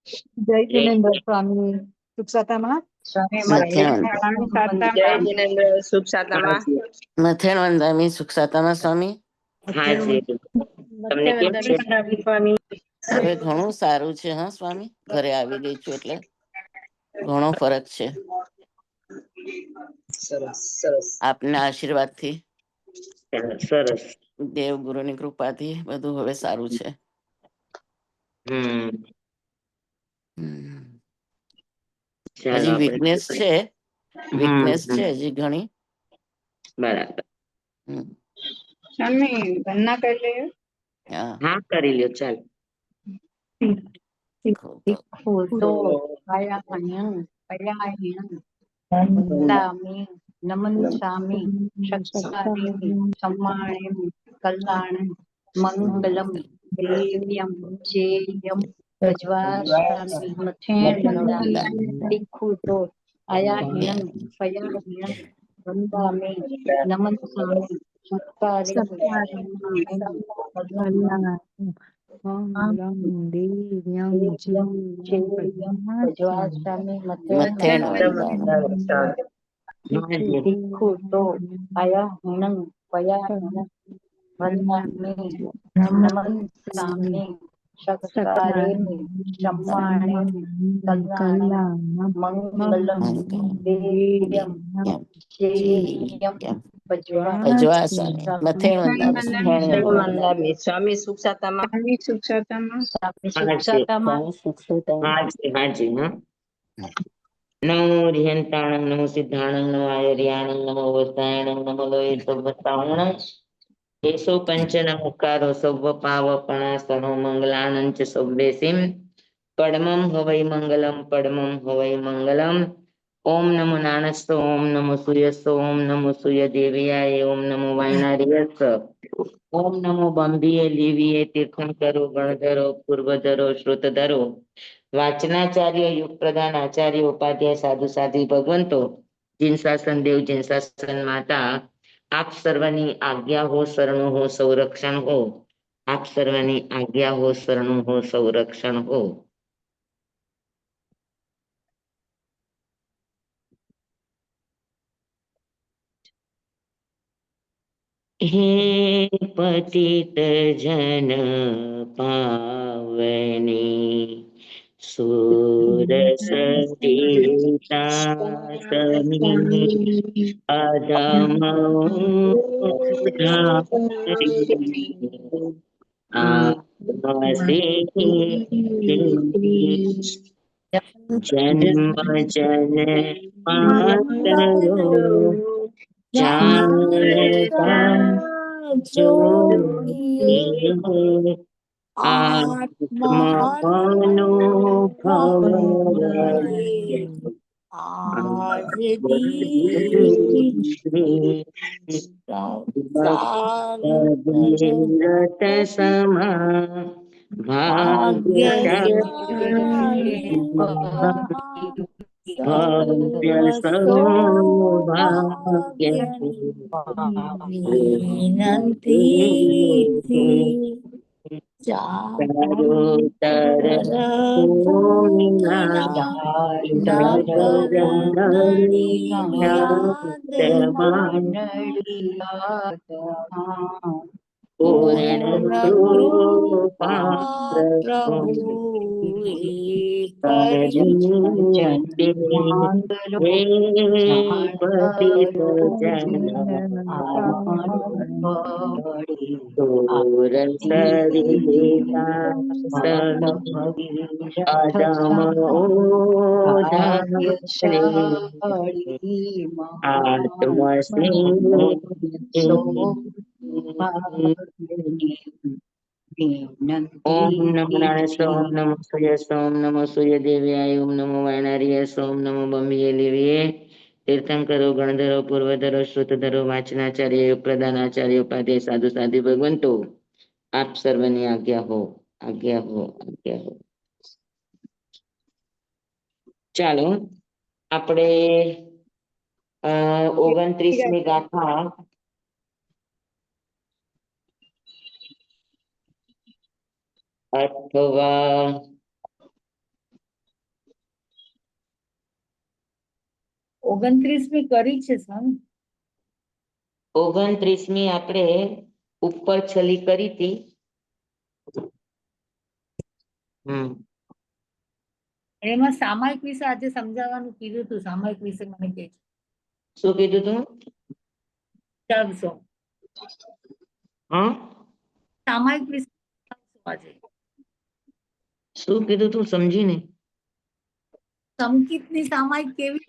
જય જિનેન્દ્ર સ્વામી. સુખ સાતામાં. જય જિનેન્દ્ર સુખ સાતામાં. મથેણ વંદામી સુખ સાતામાં સ્વામી. હાજી તમને કેમ છે સ્વામી? હવે ઘણું સારું છે હા સ્વામી, ઘરે આવી ગઈ છું એટલે ઘણો ફરક છે. સરસ સરસ આપના આશીર્વાદથી, સરસ. દેવગુરુની કૃપાથી બધું હવે સારું છે. હમ હમ. ચાલો હજી આપણે વીકનેસ છે હજી ઘણી. બરાબર. હમ. ઘરના કરી લે. હા કરી લ્યો ચાલ. વંદામિ નમન્સામિ શક્તારેમિ સમ્માણિમિ કલ્યાણં મંગલમ દેવ્યમ ચેયમ પ્રજ્વાસ્યામિ મથેન વંદામિ તિખુતો આયાહિણં પયાહિણં વંદામિ નમન્સામિ શક્તારેમિ સમ્માણિમિ કલ્યાણં દેવ્યમ ચેયમ પ્રજ્વાસ્યામિ મથેણ વંદામી. તિખુતો આયાહિણં પયાહિણં વંદામિ નમન્સામિ શક્તારેમિ સમ્માણિમિ કલ્યાણં મંગલમ દેવ્યમ ચેયમ અજવાસામી મથેણ વંદામી. સ્વામી સુખ સાતામાં. હાજી હા. નમો રિહંતાણં નમો સિદ્ધાણં નમો આયર્યાણં નમો વસ્તાયણં નમો લોય સર્વતાવણં એસો પંચન મુકારો સૌવ પાવપણાસનો મંગલાનં ચ સૌવેસીમ પડમં હવૈ મંગલમ પડમં હવૈ મંગલમ. ઓમ નમો નાણસ્તો ઓમ નમો સૂર્યસ્તો ઓમ નમો સૂર્ય દેવયાય ઓમ નમો વાયનાર્યસ્ત ઓમ નમો બંધીએ લીવીએ તીર્થંકરો ગણધરો પૂર્વધરો શ્રુતધરો વાચનાચાર્ય યુગ પ્રધાન આચાર્ય ઉપાધ્યાય સાધુ સાધી ભગવંતો જીન શાસન દેવ જીન શાસન માતા આપ સર્વની આજ્ઞા હો શરણો હો સંરક્ષણ હો. આપ સર્વની આજ્ઞા હો શરણો હો સંરક્ષણ હો. હે પતિત જન પાવની સુરસરિતાસની અધમોધારી જન્મ જન્માંતરો જાણતા જોઈ આત્માનુભવ રત સમા ભાગ્યશાળી ભવ્ય સૌભાગ્ય ચારુતર ભૂમિના પૂર્ણ કૃપા પ્રભુ પતિત જન ઓમ નમો નારાયણ ઓમ નમો સૂર્ય ઓમ નમો સૂર્ય દેવ્યાય ઓમ નમો વાયનાર્ય ઓમ નમો બંબીએ લેવીએ તીર્થંકરો ગણધરો પૂર્વધરો શ્રુતધરો વાચનાચાર્ય પ્રધાનાચાર્ય ઉપાધ્યાય સાધુ સાધી ભગવંતો આપ સર્વની આજ્ઞા હો આજ્ઞા હો આજ્ઞા હો. ચાલો આપણે 29મી ગાથા અથવા 29મી કરી છે સ્વામી. 29મી આપણે ઉપર છલી કરી હતી. એમાં સામાયિક વિશે આજે સમજાવવાનું કીધું હતું. સામાયિક વિશે મને કે શું કીધું તું? સમજાવશો? હા, સામાયિક વિશે આજે શું કીધું તું? સમજી નહીં. સંકિતની સામાયિક કેવી?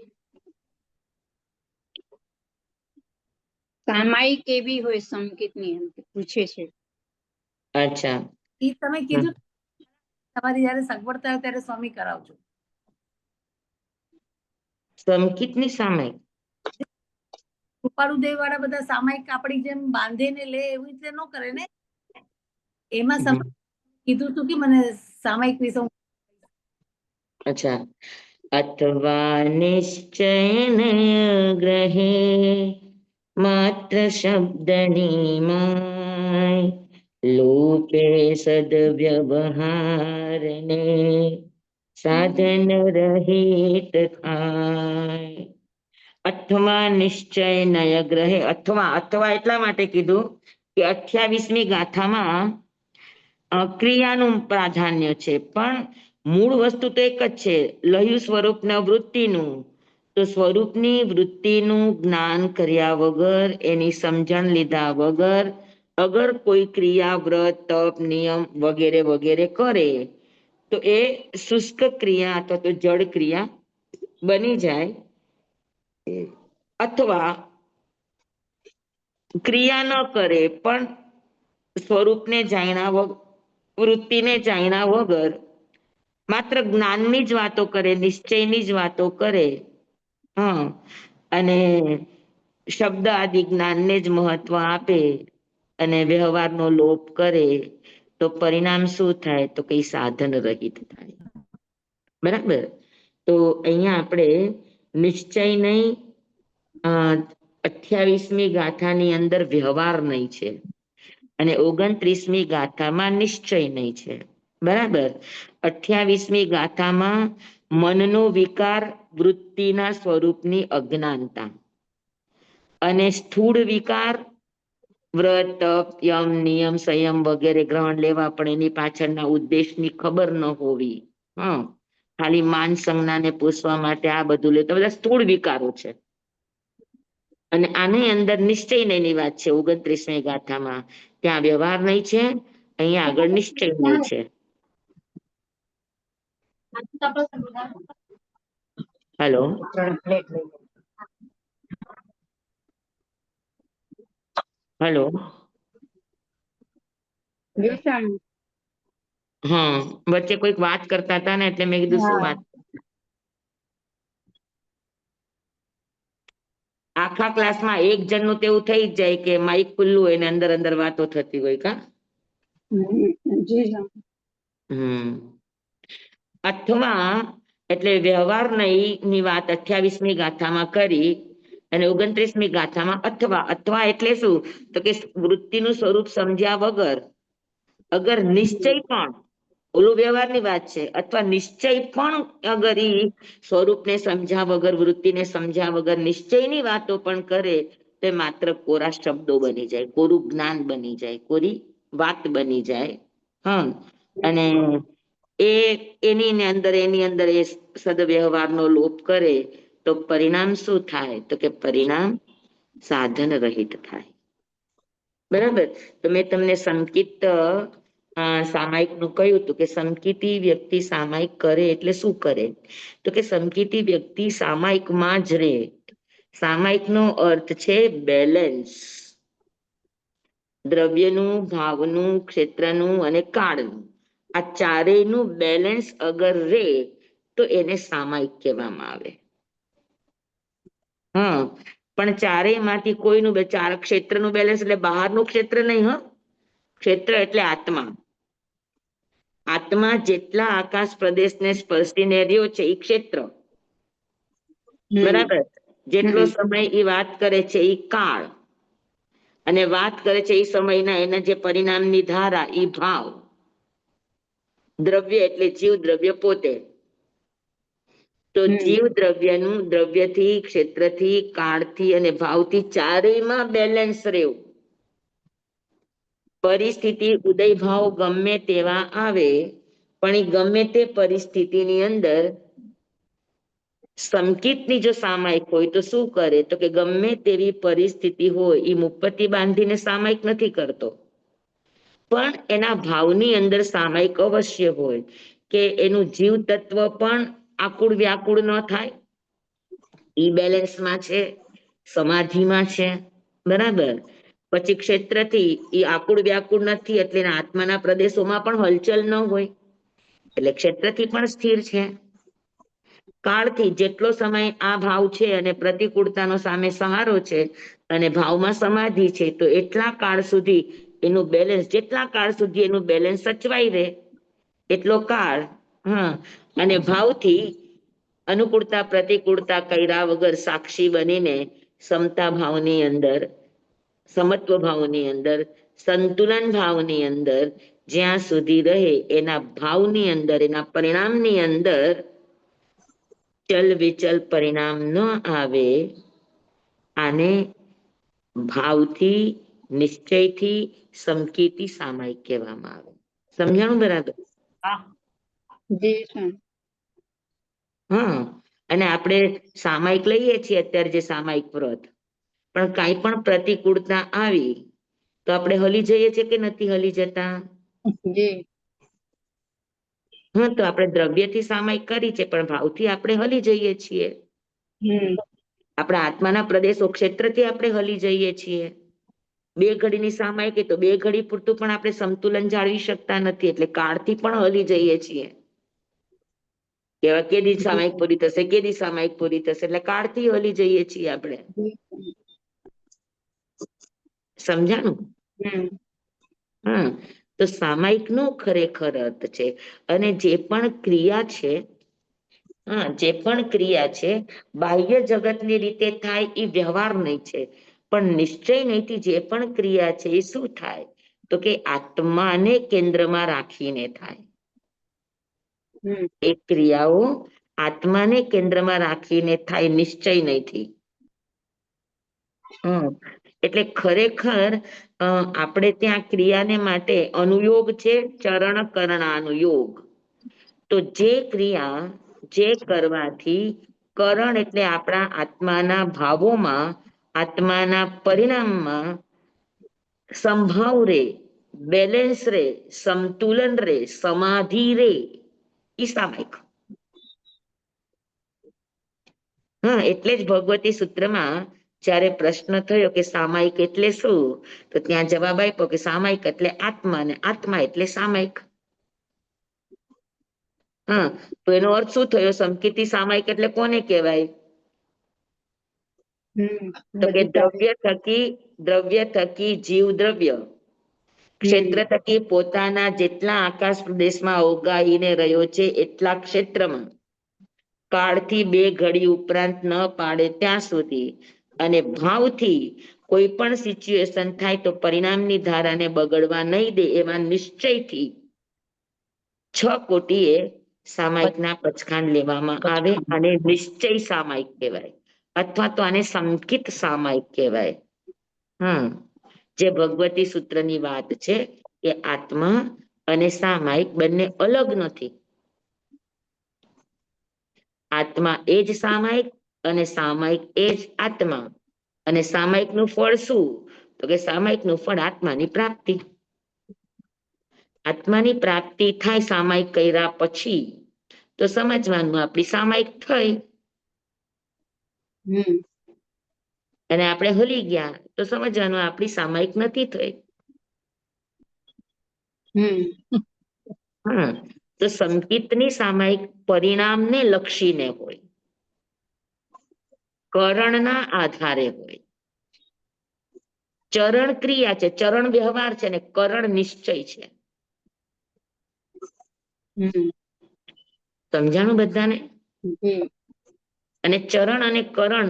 સામાયિક કેવી હોય સંકેતની એમ પૂછે છે. અચ્છા, એ તમે કીધું તમારી જયારે સગવડ થાય ત્યારે સ્વામી કરાવજો. સંકિતની સામે કૃપાળુ દેવ વાળા બધા સામાયિક આપણી જેમ બાંધીને લે એવી રીતે ન કરે ને. એમાં કીધું તું કે મને સામાયિક વિશે અચ્છા. અથવા નિશ્ચયન ગ્રહે માત્ર શબ્દની માય લોપે સદવ્યવહારને સાધન રહિત થાય. અથવા નિશ્ચય નય ગ્રહે. અથવા એટલા માટે કીધું કે 28મી ગાથામાં ક્રિયાનું પ્રાધાન્ય છે, પણ મૂળ વસ્તુ તો એક જ છે, લહ્યુ સ્વરૂપના વૃત્તિનું. તો સ્વરૂપની વૃત્તિનું જ્ઞાન કર્યા વગર, એની સમજણ લીધા વગર અગર કોઈ ક્રિયા, વ્રત, તપ, નિયમ વગેરે વગેરે કરે તો એ શુષ્ક ક્રિયા અથવા તો જડ ક્રિયા બની જાય. અથવા ક્રિયા ન કરે પણ સ્વરૂપને જાણ્યા વગર, વૃત્તિને જાણ્યા વગર માત્ર જ્ઞાનની જ વાતો કરે, નિશ્ચયની જ વાતો કરે, હા, અને શબ્દ આદિ જ્ઞાનને જ મહત્વ આપે અને વ્યવહારનો લોપ કરે તો પરિણામ શું થાય? તો કઈ સાધન રહિત થાય. બરાબર. તો અહીંયા આપણે નિશ્ચય નહીં, 28મી ગાથાની અંદર વ્યવહાર નહીં છે અને 29મી ગાથામાં નિશ્ચય નહીં છે. બરાબર. 28મી ગાથામાં મનનો વિકાર, વૃત્તિના સ્વરૂપની અજ્ઞાનતા, અને સ્થૂળ વિકાર વ્રત, તપ, યમ, નિયમ, સંયમ વગેરે ગ્રહણ લેવા પણ એની પાછળના ઉદ્દેશની ખબર ન હોવી. હા, ખાલી માન સંજ્ઞાને પૂછવા માટે આ બધું લે તો બધા સ્થૂળ વિકારો છે. અને આની અંદર નિશ્ચય નહીં વાત છે. 29મી ગાથામાં ત્યાં વ્યવહાર નહીં છે, અહીંયા આગળ નિશ્ચય નહીં છે. હેલો, હેલો, હા, વચ્ચે કોઈક વાત કરતા હતા ને એટલે મેં કીધું શું વાત. આખા ક્લાસમાં એક જણનું તેવું થઈ જ જાય કે માઇક ખુલ્લું હોય ને અંદર અંદર વાતો થતી હોય. કા અથવા એટલે વ્યવહાર ની વાત 28મી ગાથામાં કરી અને 29મી ગાથામાં અથવા એટલે શું? તો કે વૃત્તિનું સ્વરૂપ સમજ્યા વગર અગર નિશ્ચય પણ, ઓલું વ્યવહારની વાત છે, અથવા નિશ્ચય પણ અગર ઈ સ્વરૂપને સમજ્યા વગર, વૃત્તિને સમજ્યા વગર નિશ્ચયની વાતો પણ કરે તો માત્ર કોરા શબ્દો બની જાય, કોરું જ્ઞાન બની જાય, કોરી વાત બની જાય. હા, અને એની અંદર એ સદવ્યવહારનો લોપ કરે તો પરિણામ શું થાય? તો કે પરિણામ સાધન રહિત થાય. બરાબર. તો મેં તમને સંકિત સામાયિક નું કહ્યું હતું કે સંકિતી વ્યક્તિ સામાયિક કરે એટલે શું કરે? તો કે સંકિતી વ્યક્તિ સામાયિકમાં જ રહે. સામાયિક નો અર્થ છે બેલેન્સ. દ્રવ્યનું, ભાવનું, ક્ષેત્રનું અને કાળનું, આ ચારેયનું બેલેન્સ અગર રે તો એને સામાયિક કહેવામાં આવે. હા, પણ ચારેય માંથી કોઈનું, ચાર ક્ષેત્રનું બેલેન્સ એટલે બહારનું ક્ષેત્ર નહીં. ક્ષેત્ર એટલે આત્મા. આત્મા જેટલા આકાશ પ્રદેશને સ્પર્શીને રહ્યો છે એ ક્ષેત્ર. બરાબર. જેટલો સમય એ વાત કરે છે એ કાળ, અને વાત કરે છે એ સમયના એના જે પરિણામની ધારા એ ભાવ. દ્રવ્ય એટલે જીવ દ્રવ્ય પોતે. તો હમ. જીવ દ્રવ્યનું દ્રવ્યથી, ક્ષેત્રથી, કાળથી અને ભાવથી ચારેયમાં બેલેન્સ રહેવું. પરિસ્થિતિ ઉદય ભાવ ગમે તેવા આવે પણ એ ગમે તે પરિસ્થિતિની અંદર સંકિતની જો સામાયિક હોય તો શું કરે, તો કે ગમે તેવી પરિસ્થિતિ હોય એ મુપત્તિ બાંધીને સામાયિક નથી કરતો, પણ એના ભાવની અંદર સામાયિક અવશ્ય હોય કે એનું જીવ તત્વ પણ આકુળ વ્યાકુળ ન થાય, ઈ બેલેન્સમાં છે, સમાધિમાં છે, બરાબર. પછી ક્ષેત્રથી એ આકુળ વ્યાકુળ નથી એટલે એના આત્માના પ્રદેશોમાં પણ હલચલ ન હોય એટલે ક્ષેત્રથી પણ સ્થિર છે. કાળથી જેટલો સમય આ ભાવ છે અને પ્રતિકૂળતાનો સામે સહારો છે અને ભાવમાં સમાધિ છે તો એટલા કાળ સુધી એનું બેલેન્સ, જેટલા કાળ સુધી એનું બેલેન્સ સચવાઈ રહે એટલો કાળ. હા, અને ભાવથી અનુકૂળતા પ્રતિકૂળતા કર્યા વગર સાક્ષી બનીને સમતા ભાવની અંદર, સમત્વ ભાવની અંદર, સંતુલન ભાવની અંદર જ્યાં સુધી રહે એના ભાવની અંદર, એના પરિણામની અંદર ચલ વિચલ પરિણામ ન આવે, આને ભાવથી, નિશ્ચયથી, સમકીતી સામાયિક કહેવામાં આવે. સમજાણું બરાબર? જી સ્વામી. હા, અને આપણે સામાયિક લઈએ છીએ અત્યારે જે સામાયિક વ્રત, પણ કાંઈ પણ પ્રતિકૂળતા આવી તો આપણે હલી જઈએ છીએ કે નથી હલી જતા? જી. હા, તો આપણે દ્રવ્યથી સામાયિક કરી છે પણ ભાવથી આપણે હલી જઈએ છીએ. હમ. આપણા આત્માના પ્રદેશો ક્ષેત્રથી આપણે હલી જઈએ છીએ. બે ઘડીની સામાયિક તો બે ઘડી પૂરતું પણ આપણે સંતુલન જાળવી શકતા નથી એટલે કાળથી પણ હલી જઈએ છીએ. કેવા કેદી સામાયિક પૂરી થશે, કેદી સામાયિક પૂરી થશે, એટલે કાળથી હલી જઈએ છીએ આપણે. સમજાણું? હમ. હા, તો સામાયિક નો ખરેખર અર્થ છે અને જે પણ ક્રિયા છે, હા, જે પણ ક્રિયા છે બાહ્ય જગતની રીતે થાય એ વ્યવહાર નહીં છે, પણ નિશ્ચય નહીંથી જે પણ ક્રિયા છે એ શું થાય, તો કે આત્માને કેન્દ્રમાં રાખીને થાય. હમ. એ ક્રિયાઓ આત્માને કેન્દ્રમાં રાખીને થાય, નિશ્ચય નહીંથી. એટલે ખરેખર આપણે ત્યાં ક્રિયાને માટે અનુયોગ છે, ચરણ કરણાનુયોગ. તો જે ક્રિયા જે કરવાથી કરણ એટલે આપણા આત્માના ભાવોમાં, આત્માના પરિણામમાં સંભાવ રે, બેલેન્સ રે, સંતુલન રે, સમાધિ રે, ઈ સામાયિક. હા, એટલે જ ભગવતી સૂત્રમાં જ્યારે પ્રશ્ન થયો કે સામાયિક એટલે શું, તો ત્યાં જવાબ આપ્યો કે સામાયિક એટલે આત્મા ને આત્મા એટલે સામાયિક. હા, તો એનો અર્થ શું થયો? સમકીતી સામાયિક એટલે કોને કહેવાય? તો કે દ્રવ્ય થકી જીવ દ્રવ્ય, ક્ષેત્ર થકી પોતાના જેટલા આકાશ પ્રદેશમાં ઓગાહીને રહ્યો છે એટલા ક્ષેત્રમાં કાળથી બે ઘડી ઉપરાંત ન પાડે ત્યાં સુધી, અને ભાવથી કોઈ પણ સિચ્યુએશન થાય તો પરિણામની ધારાને બગડવા નહીં દે એવા નિશ્ચયથી 6 કોટીએ સામાયિકના પચખાંડ લેવામાં આવે અને નિશ્ચય સામાયિક કહેવાય અથવા તો આને સંકિત સામાયિક કહેવાય. હા, જે ભગવતી સૂત્રની વાત છે કે આત્મા અને સામાયિક બંને અલગ નથી. આત્મા એ જ સામાયિક અને સામાયિક એ જ આત્મા. અને સામાયિક નું ફળ શું? તો કે સામાયિક નું ફળ આત્માની પ્રાપ્તિ. આત્માની પ્રાપ્તિ થાય સામાયિક કર્યા પછી તો સમજવાનું આપણી સામાયિક થઈ. અને આપણે હલી ગયા તો સમજવાનું આપણી સામાયિક નથી થઈ. હા, તો સંકિતની સામાયિક પરિણામને લક્ષીને હોય, કરણના આધારે હોય. ચરણ ક્રિયા છે, ચરણ વ્યવહાર છે ને કરણ નિશ્ચય છે. સમજાણું બધાને? અને ચરણ અને કરણ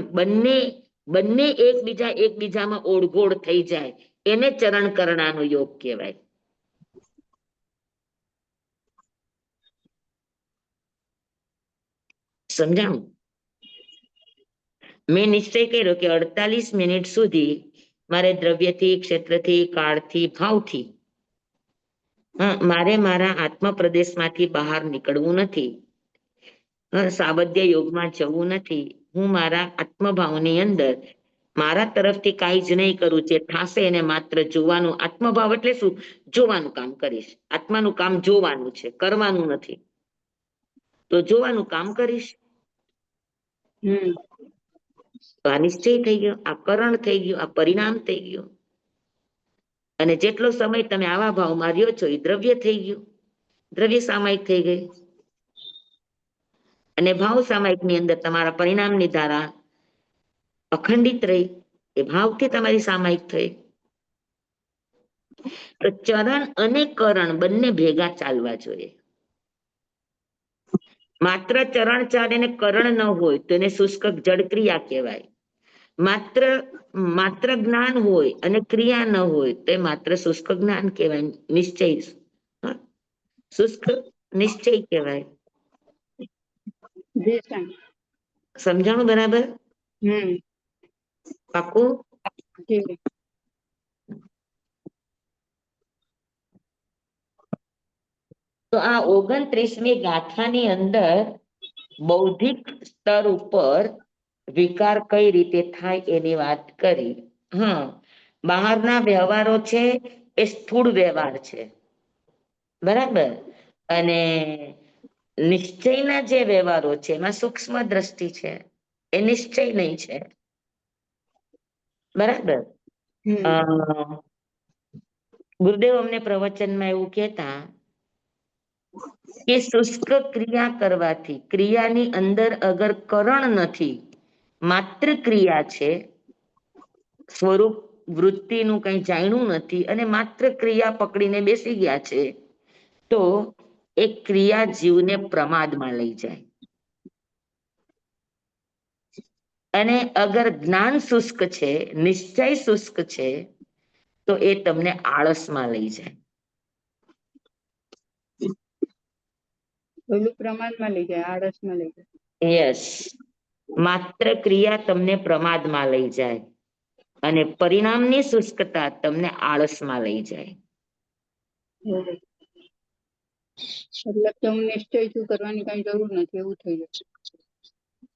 બંને એકબીજામાં ઓળઘોળ થઈ જાય એને ચરણ કરણાનો યોગ કહેવાય. સમજાણું? મેં નિશ્ચય કર્યો કે 48 મિનિટ સુધી મારે દ્રવ્યથી, ક્ષેત્રથી, કાળથી, ભાવથી મારે મારા આત્મ પ્રદેશમાંથી બહાર નીકળવું નથી. સાબદ્ય યોગમાં જવું નથી. હું મારા આત્મભાવની અંદર મારા તરફથી કાંઈ જ નહીં કરું. જે થશે એને માત્ર જોવાનું. આત્મભાવ એટલે શું? જોવાનું કામ કરીશ. આત્માનું કામ જોવાનું છે, કરવાનું નથી. તો જોવાનું કામ કરીશ. તો આ નિશ્ચય થઈ ગયો, આ કરણ થઈ ગયું, આ પરિણામ થઈ ગયું. અને જેટલો સમય તમે આવા ભાવમાં રહ્યો છો એ દ્રવ્ય થઈ ગયું, દ્રવ્ય સામાયિક થઈ ગઈ. અને ભાવ સામાયિક ની અંદર તમારા પરિણામની ધારા અખંડિત રહી, એ ભાવથી તમારી સામાયિક થઈ. તો ચરણ અને કરણ બંને ભેગા ચાલવા જોઈએ. માત્ર ચરણ ચાલે ને કરણ ન હોય તો એને શુષ્ક જડ ક્રિયા કહેવાય. માત્ર જ્ઞાન હોય અને ક્રિયા ન હોય તો એ માત્ર શુષ્ક જ્ઞાન કહેવાય. નિશ્ચય શુષ્ક નિશ્ચય કહેવાય. સમજાણું બરાબર? પાકું? તો આ 29મી ગાથાની અંદર બૌદ્ધિક સ્તર ઉપર વિકાર કઈ રીતે થાય એની વાત કરી. બહારના વ્યવહારો છે એ સ્થૂળ વ્યવહાર છે, બરાબર. અને નિશ્ચયના જે વ્યવહારો છે એમાં સૂક્ષ્મ દ્રષ્ટિ છે, એ નિશ્ચય નહીં છે, બરાબર. ગુરુદેવ અમને પ્રવચનમાં એવું કહેતા કે શુષ્ક ક્રિયા કરવાથી, ક્રિયાની અંદર અગર કરણ નથી, માત્ર ક્રિયા છે, સ્વરૂપ વૃત્તિનું કઈ જાણ્યું નથી અને માત્ર ક્રિયા પકડીને બેસી ગયા છે, તો એ ક્રિયા જીવને પ્રમાદમાં લઈ જાય. અને અગર જ્ઞાન શુષ્ક છે, નિશ્ચય શુષ્ક છે, તો એ તમને આળસમાં લઈ જાય. પ્રમાદમાં લઈ જાય, આળસમાં લઈ જાય. યસ, માત્ર ક્રિયા તમને પ્રમાદમાં લઈ જાય અને પરિણામની શુષ્કતા તમને આળસમાં લઈ જાય. એટલે તો નિશ્ચય શું કરવાની કઈ જરૂર નથી, એવું થઈ જાય.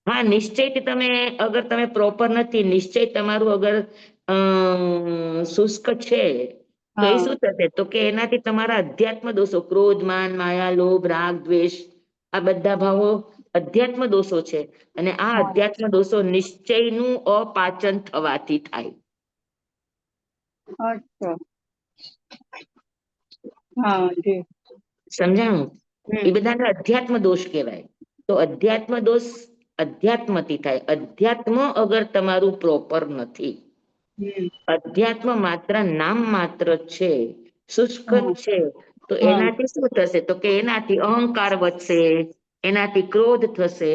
હા, નિશ્ચયથી તમે અગર તમે પ્રોપર નથી, નિશ્ચય તમારું અગર શુષ્ક છે, તો એ શું થશે? તો કે એનાથી તમારા અધ્યાત્મ દોષો, ક્રોધ, માન, માયા, લોભ, રાગ, દ્વેષ, આ બધા ભાવો અધ્યાત્મ દોષો છે. અને આ અધ્યાત્મ દોષો નિશ્ચયનું અપાચન થવાથી થાય. સમજાણું? એ બધાને અધ્યાત્મ દોષ કહેવાય. તો અધ્યાત્મ દોષ અધ્યાત્મથી થાય. અધ્યાત્મ અગર તમારું પ્રોપર નથી, અધ્યાત્મ માત્ર નામ માત્ર છે, શુષ્ક છે, તો એનાથી શું થશે? તો કે એનાથી અહંકાર વધશે, એનાથી ક્રોધ થશે,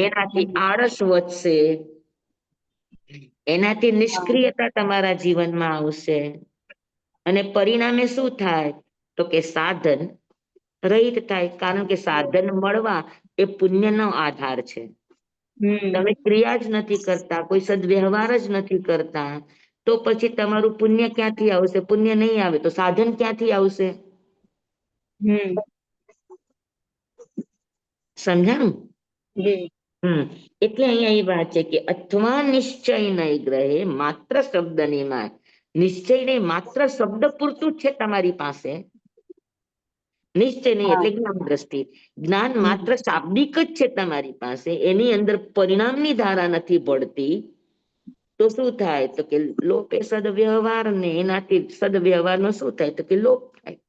એનાથી આળસ વધશે, એનાથી નિષ્ક્રિયતા તમારા જીવનમાં આવશે. અને પરિણામે શું થાય? તો કે સાધન રહિત થાય. કારણ કે સાધન મળવા એ પુણ્યનો આધાર છે. તમે ક્રિયા જ નથી કરતા, કોઈ સદવ્યવહાર જ નથી કરતા, તો પછી તમારું પુણ્ય ક્યાંથી આવશે? પુણ્ય નહીં આવે તો સાધન ક્યાંથી આવશે? સમજાણું? એટલે અહીંયા એ વાત છે કે અથવા નિશ્ચય નહીં ગ્રહે માત્ર શબ્દની માય. નિશ્ચય નહીં, માત્ર શબ્દ પૂરતું જ છે તમારી પાસે. નિશ્ચય નહીં એટલે જ્ઞાન દ્રષ્ટિ. જ્ઞાન માત્ર શાબ્દિક જ છે તમારી પાસે, એની અંદર પરિણામની ધારા નથી પડતી. તો શું થાય? તો કે લોપ એ સદવ્યવહાર, ને એનાથી સદવ્યવહારનો શું થાય? તો કે લોપ થાય.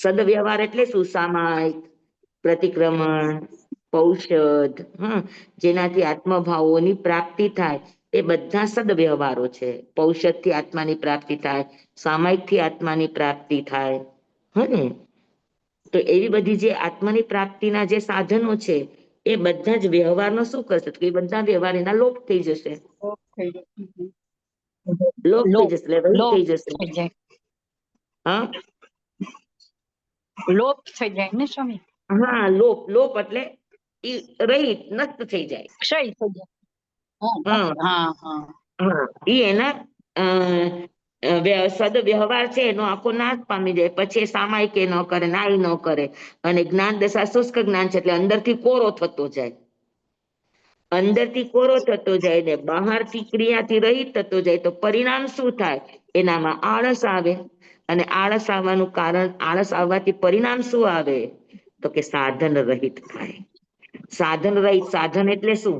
સદવ્યવહાર એટલે શું? સામાયિક, પ્રતિક્રમણ, ઔષધ, જેનાથી આત્મભાવોની પ્રાપ્તિ થાય, એ બધા સદવ્યવહારો છે. ઔષધથી આત્માની પ્રાપ્તિ થાય, સામાયિકથી આત્માની પ્રાપ્તિ થાય. તો એવી બધી જે આત્માની પ્રાપ્તિના જે સાધનો છે, એ બધા જ વ્યવહારનો શું કરશે? તો એ બધા વ્યવહાર એના લોપ થઈ જશે. લોપ થઈ જશે, લોપ થઈ જશે. લોપ થઈ જાય ને સ્વામી? હા, લોપ. લોપ એટલે એ રહિત નષ્ટ થઈ જાય. ક્ષય થઈ જાય. હા હા હા હા એ એના સદવ્યવહાર છે એનો આખો નાશ પામી જાય. પછી એ સામાયિક એ ન કરે, નાય ન કરે. અને જ્ઞાન દશા શુષ્ક જ્ઞાન છે એટલે અંદરથી કોરો થતો જાય. અંદરથી કોરો થતો જાય ને બહારથી ક્રિયાથી રહિત થતો જાય તો પરિણામ શું થાય? એનામાં આળસ આવે. અને આળસ આવવાનું કારણ, આળસ આવવાથી પરિણામ શું આવે? તો કે સાધન રહિત થાય. સાધન રહિત, સાધન એટલે શું?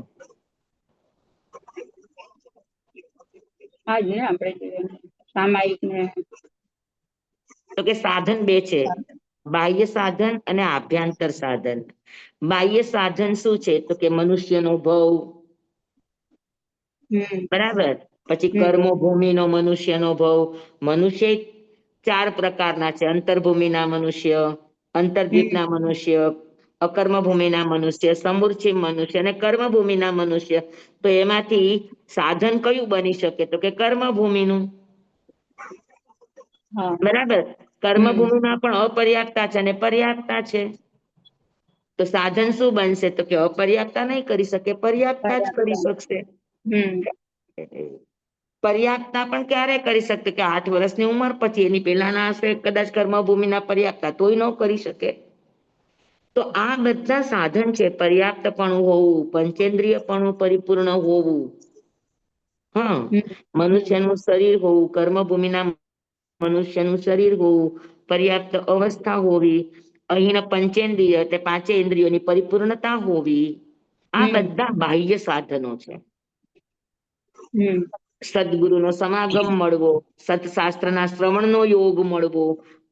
હા જ ને આપણે સામાયિક ને તો કે સાધન બે છે, બાહ્ય સાધન અને આભ્યંતર સાધન. બાહ્ય સાધન શું છે? તો કે મનુષ્યનો ભવ, બરાબર. પછી કર્મભૂમિનો મનુષ્યનો ભવ. મનુષ્ય 4 પ્રકારના છે: અંતર્ભૂમિના મનુષ્ય, અંતર્દ્વીપના મનુષ્ય, અકર્મ ભૂમિના મનુષ્ય, સમૂર્છિ મનુષ્ય અને કર્મભૂમિના મનુષ્ય. તો એમાંથી સાધન કયું બની શકે? તો કે કર્મભૂમિનું. હા બરાબર. કર્મભૂમિમાં પણ અપર્યાપ્તતા છે અને પર્યાપ્તતા છે. તો સાધન શું બનશે? તો કે અપર્યાપ્તતા નહીં કરી શકે, પર્યાપ્તતા જ કરી શકશે. પર્યાપ્તતા પણ ક્યારે કરી શકते? કે 8 વર્ષની ઉંમર પછી. એની પહેલાના હશે કદાચ કર્મભૂમિના પર્યાપ્તતા, તોય ન કરી શકે. તો આ બધા સાધન છે. પર્યાપ્તપણું હોવું, પંચેન્દ્રિયપણું પરિપૂર્ણ હોવું, હા, મનુષ્યનું શરીર હોવું, કર્મભૂમિના મનુષ્યનું શરીર હોવું, પર્યાપ્ત અવસ્થા હોવી, અહીંના પંચેન્દ્રિય એટલે 5 ઇન્દ્રિયોની પરિપૂર્ણતા હોવી, આ બધા બાહ્ય સાધનો છે. સદગુરુનો સમાગમ મળવો, સત્શાસ્ત્રના શ્રવણનો યોગ મળવો,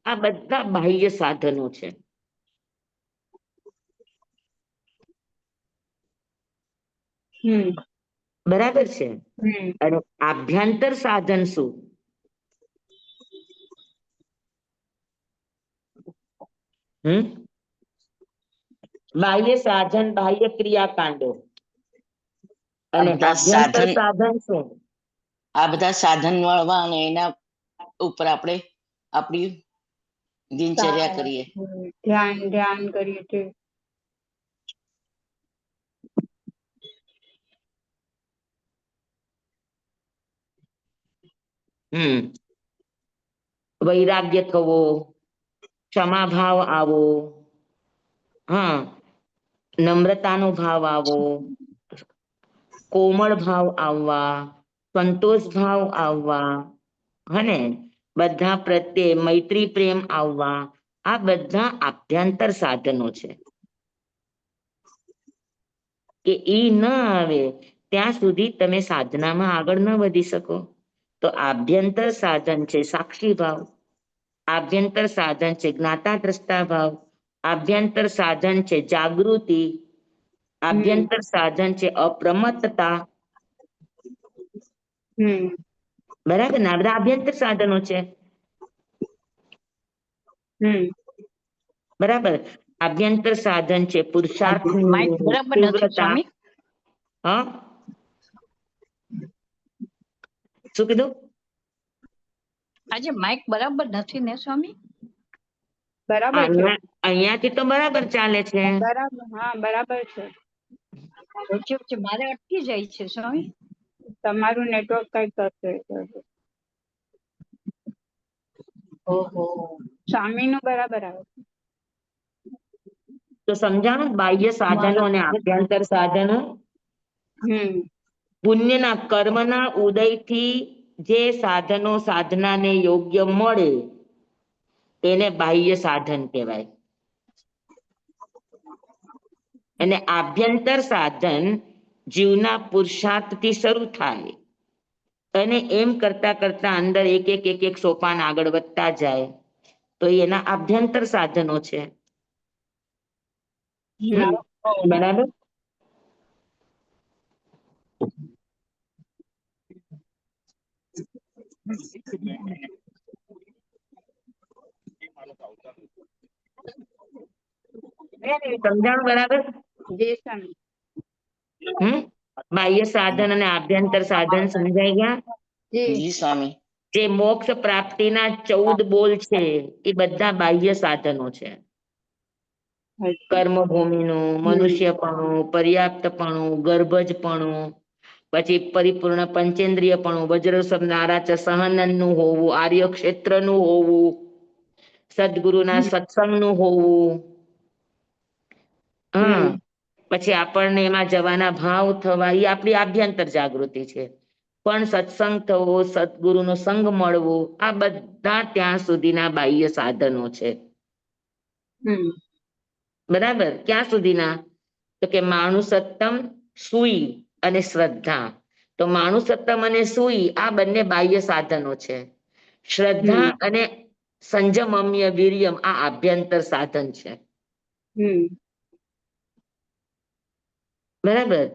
આ બધા બાહ્ય સાધનો છે. બરાબર છે. અને આભ્યંતર સાધન શું? બાહ્ય સાધન, બાહ્ય ક્રિયાકાંડો. અને આભ્યંતર સાધન શું? આ બધા સાધન મળવા અને એના ઉપર આપણે આપણી દિનચર્યા કરીએ. ધ્યાન કરીએ છીએ. વૈરાગ્ય થવો, ક્ષમાભાવ આવો, હા, નમ્રતાનો ભાવ આવો, કોમળ ભાવ આવવા, સંતોષ ભાવ આવવા, હને બધા પ્રત્યે મૈત્રી પ્રેમ આવવા, આ બધા આભ્યંતર સાધનો છે. કે ઈ ન આવે ત્યાં સુધી તમે સાધનામાં આગળ ન વધી શકો. તો આભ્યંતર સાધન છે સાક્ષી ભાવ, આભ્યંતર સાધન છે જ્ઞાતા દ્રષ્ટા ભાવ, આભ્યંતર સાધન છે જાગૃતિ, આભ્યંતર સાધન છે અપ્રમત્તતા. બરાબર ને? આ બધા આભ્યંતર સાધનો છે. બરાબર. આભ્યંતર સાધન છે પુરુષાર્થની માઇક બરાબર નથી તીવ્રતા. સ્વામી. હા, શું કીધું? આજે માઇક બરાબર નથી ને સ્વામી? બરાબર છે. અહીંયાથી તો બરાબર ચાલે છે. બરાબર, હા બરાબર છે. વચ્ચે વચ્ચે મારે અટકી જાય છે સ્વામી. તમારું નેટવર્ક કઈ કરશે. ઓહો, સ્વામીનું બરાબર આવે. તો સમજાણું બાહ્ય સાધનો અને આભ્યંતર સાધનો. પુણ્યના કર્મના ઉદયથી જે સાધનો સાધનાને યોગ્ય મળે તેને બાહ્ય સાધન કહેવાય. અને આભ્યંતર સાધન જીવના પુરુષાર્થથી શરૂ થાય અને એમ કરતા કરતા અંદર એક સોપાન આગળ વધતા જાય તો એના આભ્યંતર સાધનો છે. બરાબર. સમજાણું બરાબર? બાહ્ય સાધન અને આભ્યંતર સાધન સમજાઈ ગયા? જી સ્વામી. જે મોક્ષ પ્રાપ્તિના 14 બોલ છે એ બધા બાહ્ય સાધનો છે. કર્મભૂમિનું, મનુષ્યપણું, પર્યાપ્તપણું, ગર્ભજપણું, પછી પરિપૂર્ણ પંચેન્દ્રિયપણું, વજ્ર શબ્દ નારાચ સહનનનું હોવું, આર્ય ક્ષેત્રનું હોવું, સદગુરુના સત્સંગનું હોવું. હા, પછી આપણને એમાં જવાના ભાવ થવા એ આપણી આભ્યંતર જાગૃતિ છે. પણ સત્સંગ થવો, સદગુરુનો સંગ મળવો, આ બધા ત્યાં સુધીના બાહ્ય સાધનો છે. બરાબર, ક્યાં સુધીના? તો કે માણુસત્તમ, સુઈ અને શ્રદ્ધા. તો માણુસત્તમ અને સુઈ આ બંને બાહ્ય સાધનો છે. શ્રદ્ધા અને સંજમમ્ય વીર્યમ આ આભ્યંતર સાધન છે. બરાબર,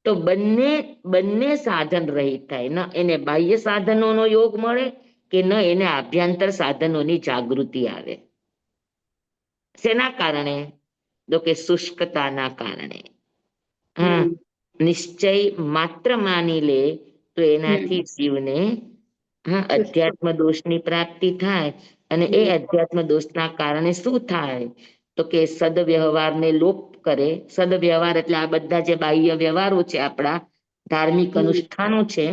તો બંને સાધન રહિત થાય, ન એને બાહ્ય સાધનોનો યોગ મળે કે ન એને આભ્યંતર સાધનોની જાગૃતિ આવે. શેના કારણે? તો કે શુષ્કતાના કારણે. હા, નિશ્ચય માત્ર માની લે તો એનાથી જીવને અધ્યાત્મ દોષની પ્રાપ્તિ થાય. અને એ અધ્યાત્મ દોષના કારણે શું થાય? તો કે સદવ્યવહારને લોપ કરે. સદવ્યવહાર એટલે આ બધા જે બાહ્ય વ્યવહારો છે, આપણા ધાર્મિક અનુષ્ઠાનો છે,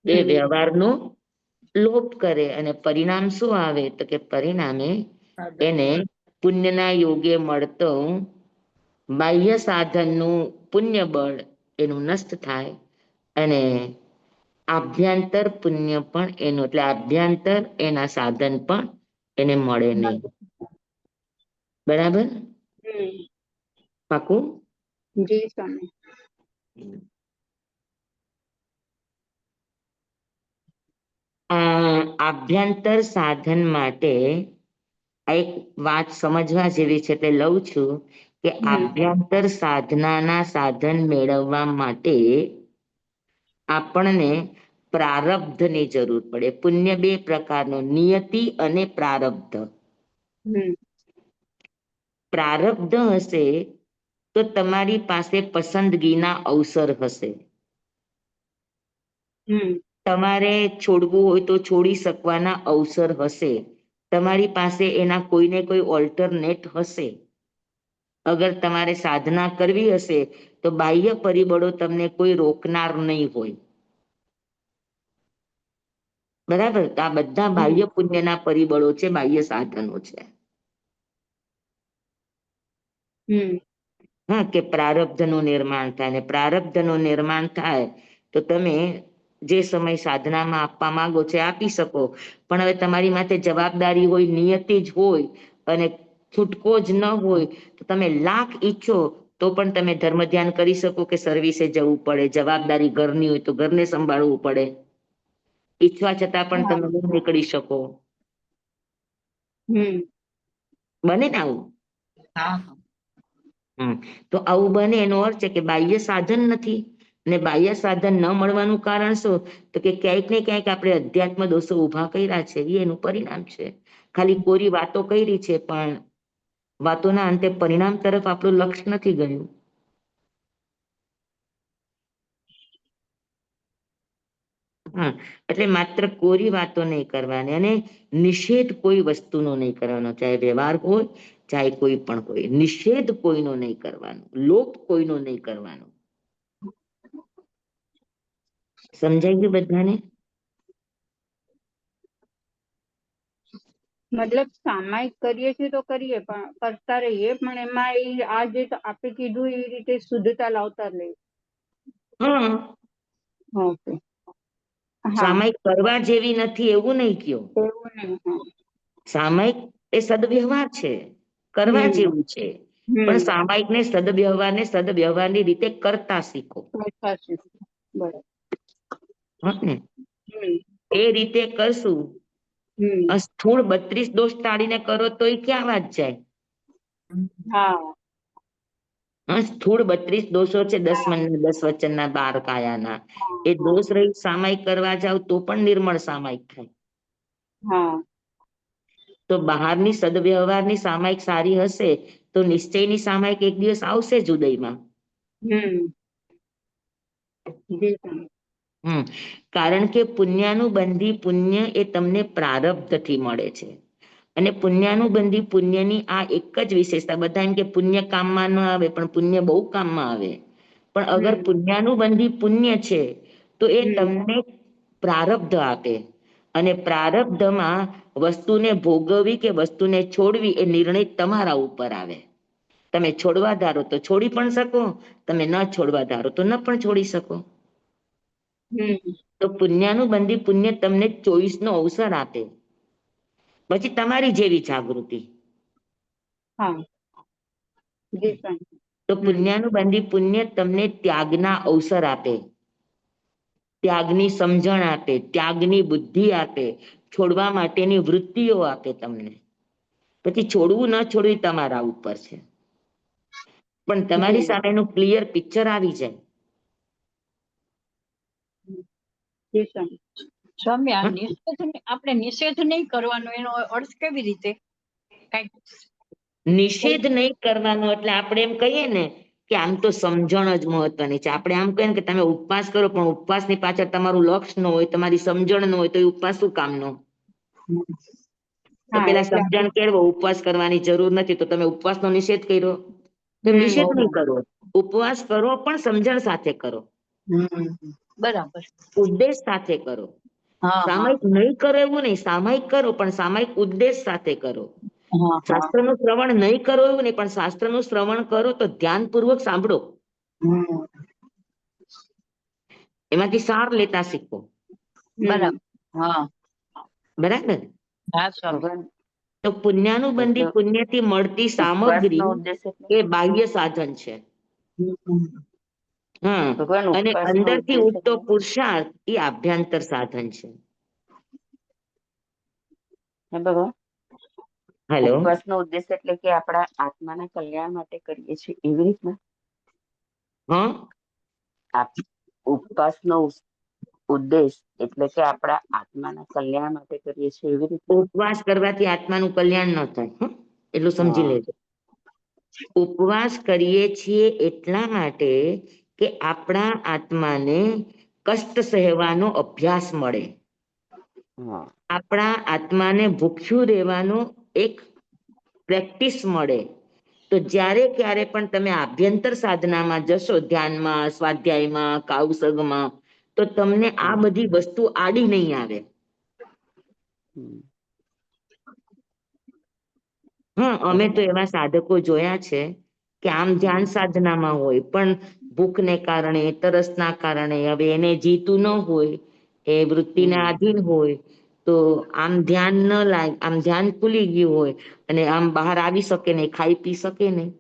એ વ્યવહારનો લોપ કરે. અને પરિણામ શું આવે? તો કે પરિણામે એને પુણ્યના યોગે મળતો બાહ્ય સાધનનું પુણ્ય બળ એનું નષ્ટ થાય અને આભ્યંતર પુણ્ય પણ એનું, એટલે આભ્યંતર એના સાધન પણ એને મળે નહીં. બરાબર, પાકું? જી સ્વામી. આભ્યંતર સાધન માટે આ એક વાત સમજવા જેવી છે, એટલે લઉં છું કે આભ્યંતર સાધનાના સાધન મેળવવા માટે આપણને પ્રારબ્ધની જરૂર પડે. પુણ્ય બે પ્રકારનો, નિયતિ અને પ્રારબ્ધ. પ્રારબ્ધ હશે તો તમારી પાસે પસંદગીના અવસર હશે. તમારે છોડવું હોય તો છોડી શકવાના અવસર હશે. તમારી પાસે એના કોઈને કોઈ ઓલ્ટરનેટ હશે. અગર તમારે સાધના કરવી હશે તો બાહ્ય પરિબળો તમને કોઈ રોકનાર નહીં હોય. બરાબર, તો આ બધા બાહ્ય પુણ્યના પરિબળો છે, બાહ્ય સાધનો છે. હા, કે પ્રારબ્ધનું નિર્માણ થાય, ને પ્રારબ્ધનું નિર્માણ થાય તો તમે જે સમય સાધનામાં આપવા માંગો છો આપી શકો. પણ હવે તમારી માથે જવાબદારી હોય, નિયતિ જ હોય અને છૂટકો જ ન હોય તો તમે લાખ ઈચ્છો તો પણ તમે ધર્મ ધ્યાન કરી શકો કે સર્વિસે જવું પડે, જવાબદારી ઘરની હોય તો ઘરને સંભાળવું પડે, ઈચ્છવા છતાં પણ તમે ન નીકળી શકો. બને ને આવું? તો આવું બને એનો અર્થ છે કે બાહ્ય સાધન નથી. ને બાહ્ય સાધન ન મળવાનું કારણ શું? તો કે ક્યાંક ને ક્યાંક આપણે અધ્યાત્મ દોષો ઉભા કર્યા છે, એ એનું પરિણામ છે. ખાલી કોરી વાતો કરી છે, પણ વાતોના અંતે પરિણામ તરફ આપણું લક્ષ્ય નથી ગયું. હા, એટલે માત્ર કોરી વાતો નહીં કરવાની અને નિષેધ કોઈ વસ્તુનો નહીં કરવાનો, ચાહે વ્યવહાર હોય ચાહે કોઈ પણ હોય. નિષેધ કોઈનો નહીં કરવાનો, લોપ કોઈનો નહીં કરવાનો. સમજાઈ ગયું બધાને? મતલબ સામાયિક કરીએ છીએ તો કરીએ, પણ કરતા રહીએ, પણ એમાં આ જે આપણે કીધું એ રીતે શુદ્ધતા લાવતા રહીએ. હા, ઓકે. સામાયિક કરવા જેવી નથી એવું નહીં કયો. એવું નહીં. સામાયિક એ સદવ્યવહાર છે, કરવા જેવું છે. પણ સામાયિકને સદવ્યવહારની રીતે કરતા શીખો. ને એ રીતે કરશું. સ્થૂળ 32 દોષ ટાળીને કરો તો એ ક્યાં વાત જાય? સ્થૂળ 32 દોષો છે, 10 મનના, 10 વચનના, 12 કાયાના. એ દોષ રહિત સામાયિક કરવા જાવ તો પણ નિર્મળ સામાયિક થાય. તો બહારની સદવ્યવહારની સામાયિક સારી હશે તો નિશ્ચયની સામાયિક એક દિવસ આવશે જ ઉદયમાં. કારણ કે પુણ્યાનું બંધી પુણ્ય એ તમને પ્રારબ્ધથી મળે છે. અને પુણ્યાનુબંધી પુણ્યની આ એક જ વિશેષતા. બધા એમ કે પુણ્ય કામમાં ન આવે, પણ પુણ્ય બહુ કામમાં આવે. પણ અગર પુણ્યાનુબંધી પુણ્ય છે તો એ તમને પ્રારબ્ધ આપે, અને પ્રારબ્ધમાં વસ્તુને ભોગવવી કે વસ્તુને છોડવી એ નિર્ણય તમારા ઉપર આવે. તમે છોડવા ધારો તો છોડી પણ શકો, તમે ન છોડવા ધારો તો ન પણ છોડી શકો. તો પુણ્યાનુબંધી પુણ્ય તમને ચોઈસનો અવસર આપે. પછી તમારી જેવી જાગૃતિ. હા જી સ્વામી. તો પુણ્યાનુબંધી પુણ્ય તમને ત્યાગના અવસર આપે, ત્યાગની સમજણ આપે, ત્યાગની બુદ્ધિ આપે, છોડવા માટેની વૃત્તિઓ આપે તમને. પછી છોડવું ન છોડવું તમારા ઉપર છે, પણ તમારી સામેનું ક્લિયર પિક્ચર આવી જાય. જી સ્વામી. સ્વામી આ હા? આપણે નિષેધ નહીં કરવાનો, એનો અર્થ કેવી રીતે? કઈક નિષેધ નહીં કરવાનો એટલે આપણે એમ કહીએ ને કે આમ તો સમજણ જ મહત્વની છે. આપણે આમ કહીએ ને કે તમે ઉપવાસ કરો, પણ ઉપવાસની પાછળ તમારું લક્ષ્ય ન હોય, તમારી સમજણ ન હોય, તો એ ઉપવાસ શું કામનો? તો પેલા એટલે સમજણ કેળવો, ઉપવાસ કરવાની જરૂર નથી, તો તમે ઉપવાસનો નિષેધ કર્યો. તો નિષેધ નહીં કરવો, ઉપવાસ કરો પણ સમજણ સાથે કરો, બરાબર. ઉદ્દેશ સાથે કરો. હા સામયિક નહીં કરો એવું નહીં, સામયિક કરો પણ સામયિક ઉદ્દેશ સાથે કરો. હા શાસ્ત્રનું શ્રવણ નહીં કરો એવું નહીં, પણ શાસ્ત્રનું શ્રવણ કરો તો ધ્યાનપૂર્વક સાંભળો, એમાંથી સાર લેતા શીખો. બરાબર. હા બરાબર. હા સ્વામી. ભગવાન તો પુણ્યાનુબંધી એટલે પુણ્યથી મળતી સામગ્રી ઉપવાસનો ઉદ્દેશ એટલે એ બાહ્ય સાધન છે. હા, ભગવાન અને ઉપવાસનો અંદરથી ઉદ્દેશ ઉઠતો એટલે પુરુષાર્થ એ આભ્યંતર સાધન છે. હે ભગવાન, હેલો. ઉપવાસનો ઉદ્દેશ એટલે કે આપણા આત્માના કલ્યાણ માટે કરીએ છીએ એવી રીતના? હા, ઉપવાસનો ઉદ્દેશ એટલે કે આપણા આત્માના કલ્યાણ માટે કરીએ છીએ એવી રીતના? ઉપવાસ કરવાથી આત્માનું કલ્યાણ ન થાય, એટલું સમજી હા લેજો. ઉપવાસ કરીએ છીએ એટલા માટે કે આપણા આત્માને કષ્ટ સહેવાનો અભ્યાસ મળે, હા આપણા આત્માને ભૂખ્યું રહેવાનો એક પ્રેક્ટિસ મળે. તો જ્યારે ક્યારે પણ તમે આભ્યંતર સાધનામાં જશો, ધ્યાનમાં, સ્વાધ્યાયમાં, કાવસગમાં, તો તમને આ બધી વસ્તુ આડી નહીં આવે. હા, અમે તો એવા સાધકો જોયા છે કે આમ ધ્યાન સાધનામાં હોય, પણ ભૂખને કારણે, તરસના કારણે, હવે એને જીતું ન હોય, એ વૃત્તિને આધીન હોય, તો આમ ધ્યાન ન લાગે, આમ ધ્યાન ખુલી ગયું હોય અને આમ બહાર આવી શકે નહીં, ખાઈ પી શકે નહીં,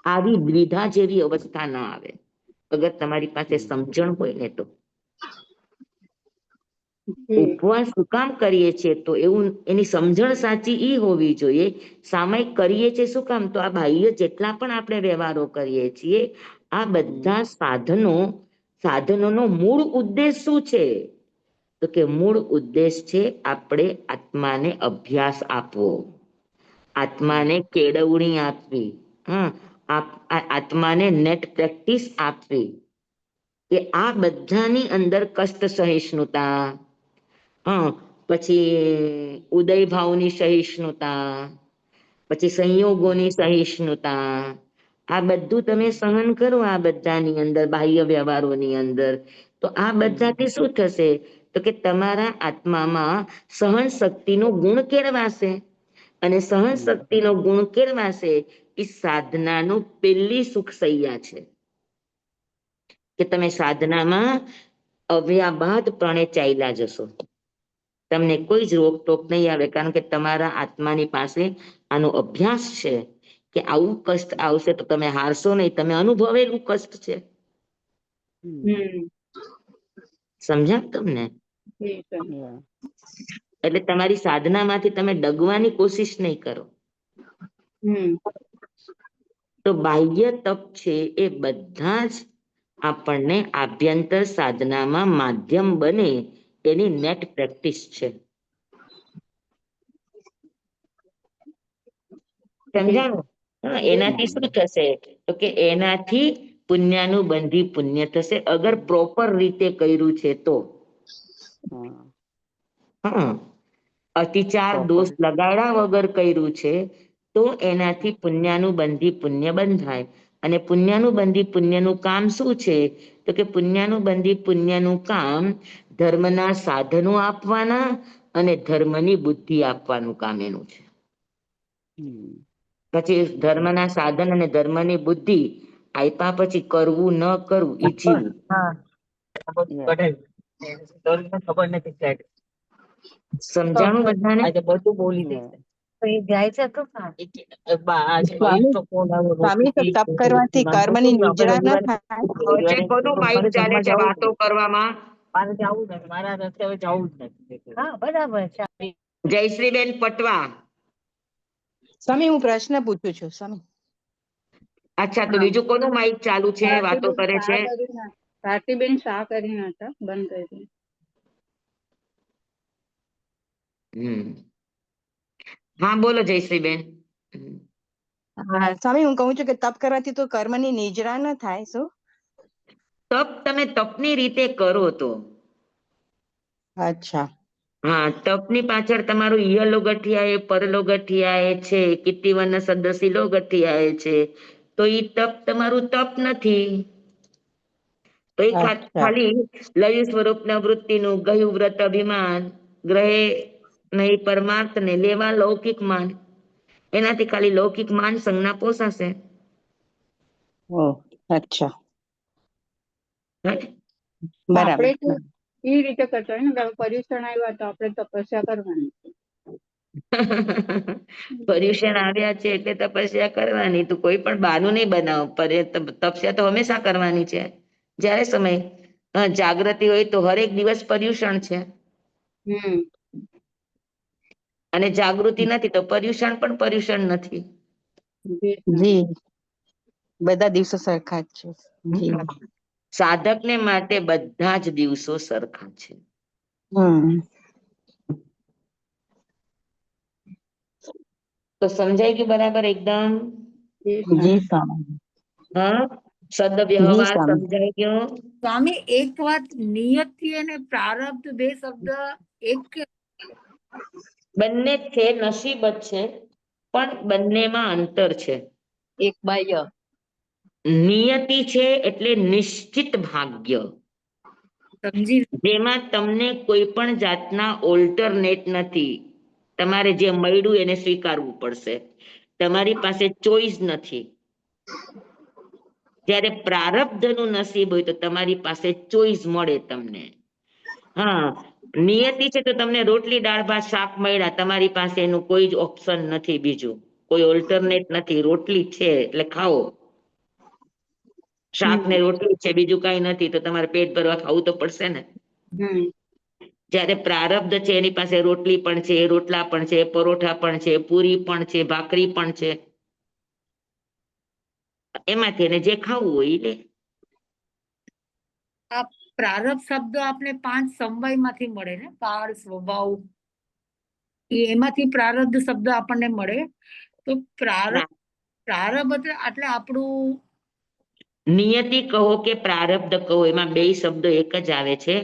આવી દ્વિધા જેવી અવસ્થા ના આવે, અગર તમારી પાસે સમજણ હોય ને તો. ઉપવાસ શું કામ કરીએ છીએ? તો એવું એની સમજણ સાચી ઈ હોવી જોઈએ. સામયિક કરીએ છીએ શું કામ? તો આ બાહ્ય જેટલા પણ આપણે વ્યવહારો કરીએ છીએ, આ બધા સાધનોનો મૂળ ઉદ્દેશ શું છે? તો કે મૂળ ઉદ્દેશ છે આપણે આત્માને અભ્યાસ આપવો, આત્માને કેળવણી આપવી, આત્માને નેટ પ્રેક્ટિસ આપવી, કે આ બધાની અંદર કષ્ટ સહિષ્ણુતા, પછી ઉદય ભાવની સહિષ્ણુતા, પછી સંયોગોની સહિષ્ણુતા, આ બધું તમે સહન કરો આ બધાની અંદર, બાહ્ય વ્યવહારોની અંદર, તો આ બધાથી શું થશે? તો કે તમારા આત્મામાં સહન શક્તિનો ગુણ કેળવાશે, અને સહન શક્તિનો ગુણ કેળવાશે એ સાધનાનું પેલી સુખ સૈયા છે, કે તમે સાધનામાં અવ્યાબાદપણે ચાલ્યા જશો, તમને કોઈ જ રોકટોક નહીં આવે, કારણ કે તમારા આત્માની પાસે આનો અભ્યાસ છે કે આવું કષ્ટ આવશે તો તમે હારશો નહીં, તમે અનુભવેલું કષ્ટ છે. સમજ્યા તમને? એટલે તમારી સાધનામાંથી તમે ડગવાની કોશિશ નહીં કરો. તો બાહ્ય તપ છે એ બધા જ આપણને આભ્યંતર સાધનામાં માધ્યમ બને એની નેટ પ્રેક્ટિસ છે. સમજાણું? એનાથી શું થશે? તો કે એનાથી પુણ્યાનુબંધી પુણ્ય થશે, અગર પ્રોપર રીતે કર્યું છે તો. હા, અતિચાર દોષ લગાડ્યા વગર કર્યું છે તો એનાથી પુણ્યાનુબંધી પુણ્ય બંધાય. અને પુણ્યાનુબંધી પુણ્યનું કામ શું છે? તો કે પુણ્યાનુબંધી પુણ્યનું કામ ધર્મના સાધનો આપવાના અને ધર્મની બુદ્ધિ આપવાનું કામ એનું છે. પછી ધર્મના સાધન અને ધર્મની બુદ્ધિ આપ્યા પછી કરવું ન કરવું એ જીવવું. સમજાણું બધાને? બધું બોલી દે. સ્વામી તો તપ કરવાથી કર્મની નિજરા ન થાય. કોનું માઇક ચાલે છે વાતો કરવામાં? મારા રસ્તે હવે જવું જ નથી. હા બરાબર છે. જયશ્રીબેન પટવા. સ્વામી હું પ્રશ્ન પૂછું છું સ્વામી. અચ્છા, તો બીજું કોનું માઇક ચાલુ છે વાતો કરે છે? ભારતીબેન શાહ કરીને હતા, બંધ કરી હા બોલો જયશ્રીબેન. હા સ્વામી હું કહું છું કે તપ કરવાથી તો કર્મની નિજરા ન થાય. શું તપ તમે તપની રીતે કરો તો. અચ્છા. હા, તપની પાછળ તમારું યલો ગઠિયા એ પરલો ગઠિયા એ છે, કીર્તિવર્ણ સદશીલો ગઠિયા એ છે, તો ઈ તપ તમારું તપ નથી. તો એ ખાલી લય સ્વરૂપના વૃત્તિનું ગયું વ્રત અભિમાન ગ્રહે નહીં પરમાર્થ ને લેવા લૌકિક માન, એનાથી ખાલી લૌકિક માન સંજ્ઞા પોસાશે. અચ્છા આપણે બરાબર. તો એ રીતે કરતા હોય ને કે પર્યુષણ આવ્યા તો આપણે તપસ્યા કરવાની. પર્યુષણ આવ્યા છે એટલે તપસ્યા કરવાની. તું કોઈ પણ બહાનું નહીં બનાવ. તપસ્યા તો હંમેશા કરવાની છે. જ્યારે સમય જાગૃતિ હોય તો હરેક દિવસ પર્યુષણ છે. અને જાગૃતિ નથી તો પર્યુષણ પણ પર્યુષણ નથી. જી બધા દિવસો સરખા જ છે. સાધકને માટે બધા જ દિવસો સરખા છે. તો સમજાય ગયું બરાબર એકદમ? જી સ્વામી. હા, સદવ્યવહાર સમજાઈ ગયો? સ્વામી એક વાત, નિયતિ અને પ્રારબ્ધ બે શબ્દ એક બંને છે, નસીબ જ છે, પણ બંનેમાં અંતર છે. એક બાહ્ય નિયતિ છે એટલે નિશ્ચિત ભાગ્ય, સમજી. જેમાં તમને કોઈ પણ જાતના ઓલ્ટરનેટ નથી. તમારે જે મળ્યું એને સ્વીકારવું પડશે. તમારી પાસે ચોઈસ નથી. જ્યારે પ્રારબ્ધનું નસીબ હોય તો તમારી પાસે ચોઈસ મળે તમને. હા, નિયતિ છે તો તમને રોટલી દાળ ભાત શાક મળ્યા, તમારી પાસે એનું કોઈ જ ઓપ્શન નથી, બીજું કોઈ ઓલ્ટરનેટ નથી. રોટલી છે એટલે ખાઓ, શાક ને રોટલી છે, બીજું કઈ નથી, તો તમારે પેટ ભરવા ખાવું તો પડશે ને. જ્યારે પ્રારબ્ધ છે એની પાસે રોટલી પણ છે, રોટલા પણ છે, પરોઠા પણ છે, પૂરી પણ છે, ભાખરી પણ છે, એમાંથી એને જે ખાવું હોય એ લે. આ પ્રારબ્ધ શબ્દ આપણે 5 સમવાયમાંથી મળે ને, કાળ સ્વભાવ, એમાંથી પ્રારબ્ધ શબ્દ આપણને મળે. તો પ્રારબ્ધ એટલે આપણું નિયતિ કહો કે પ્રારબ્ધ કહો, એમાં બે શબ્દો એક જ આવે છે,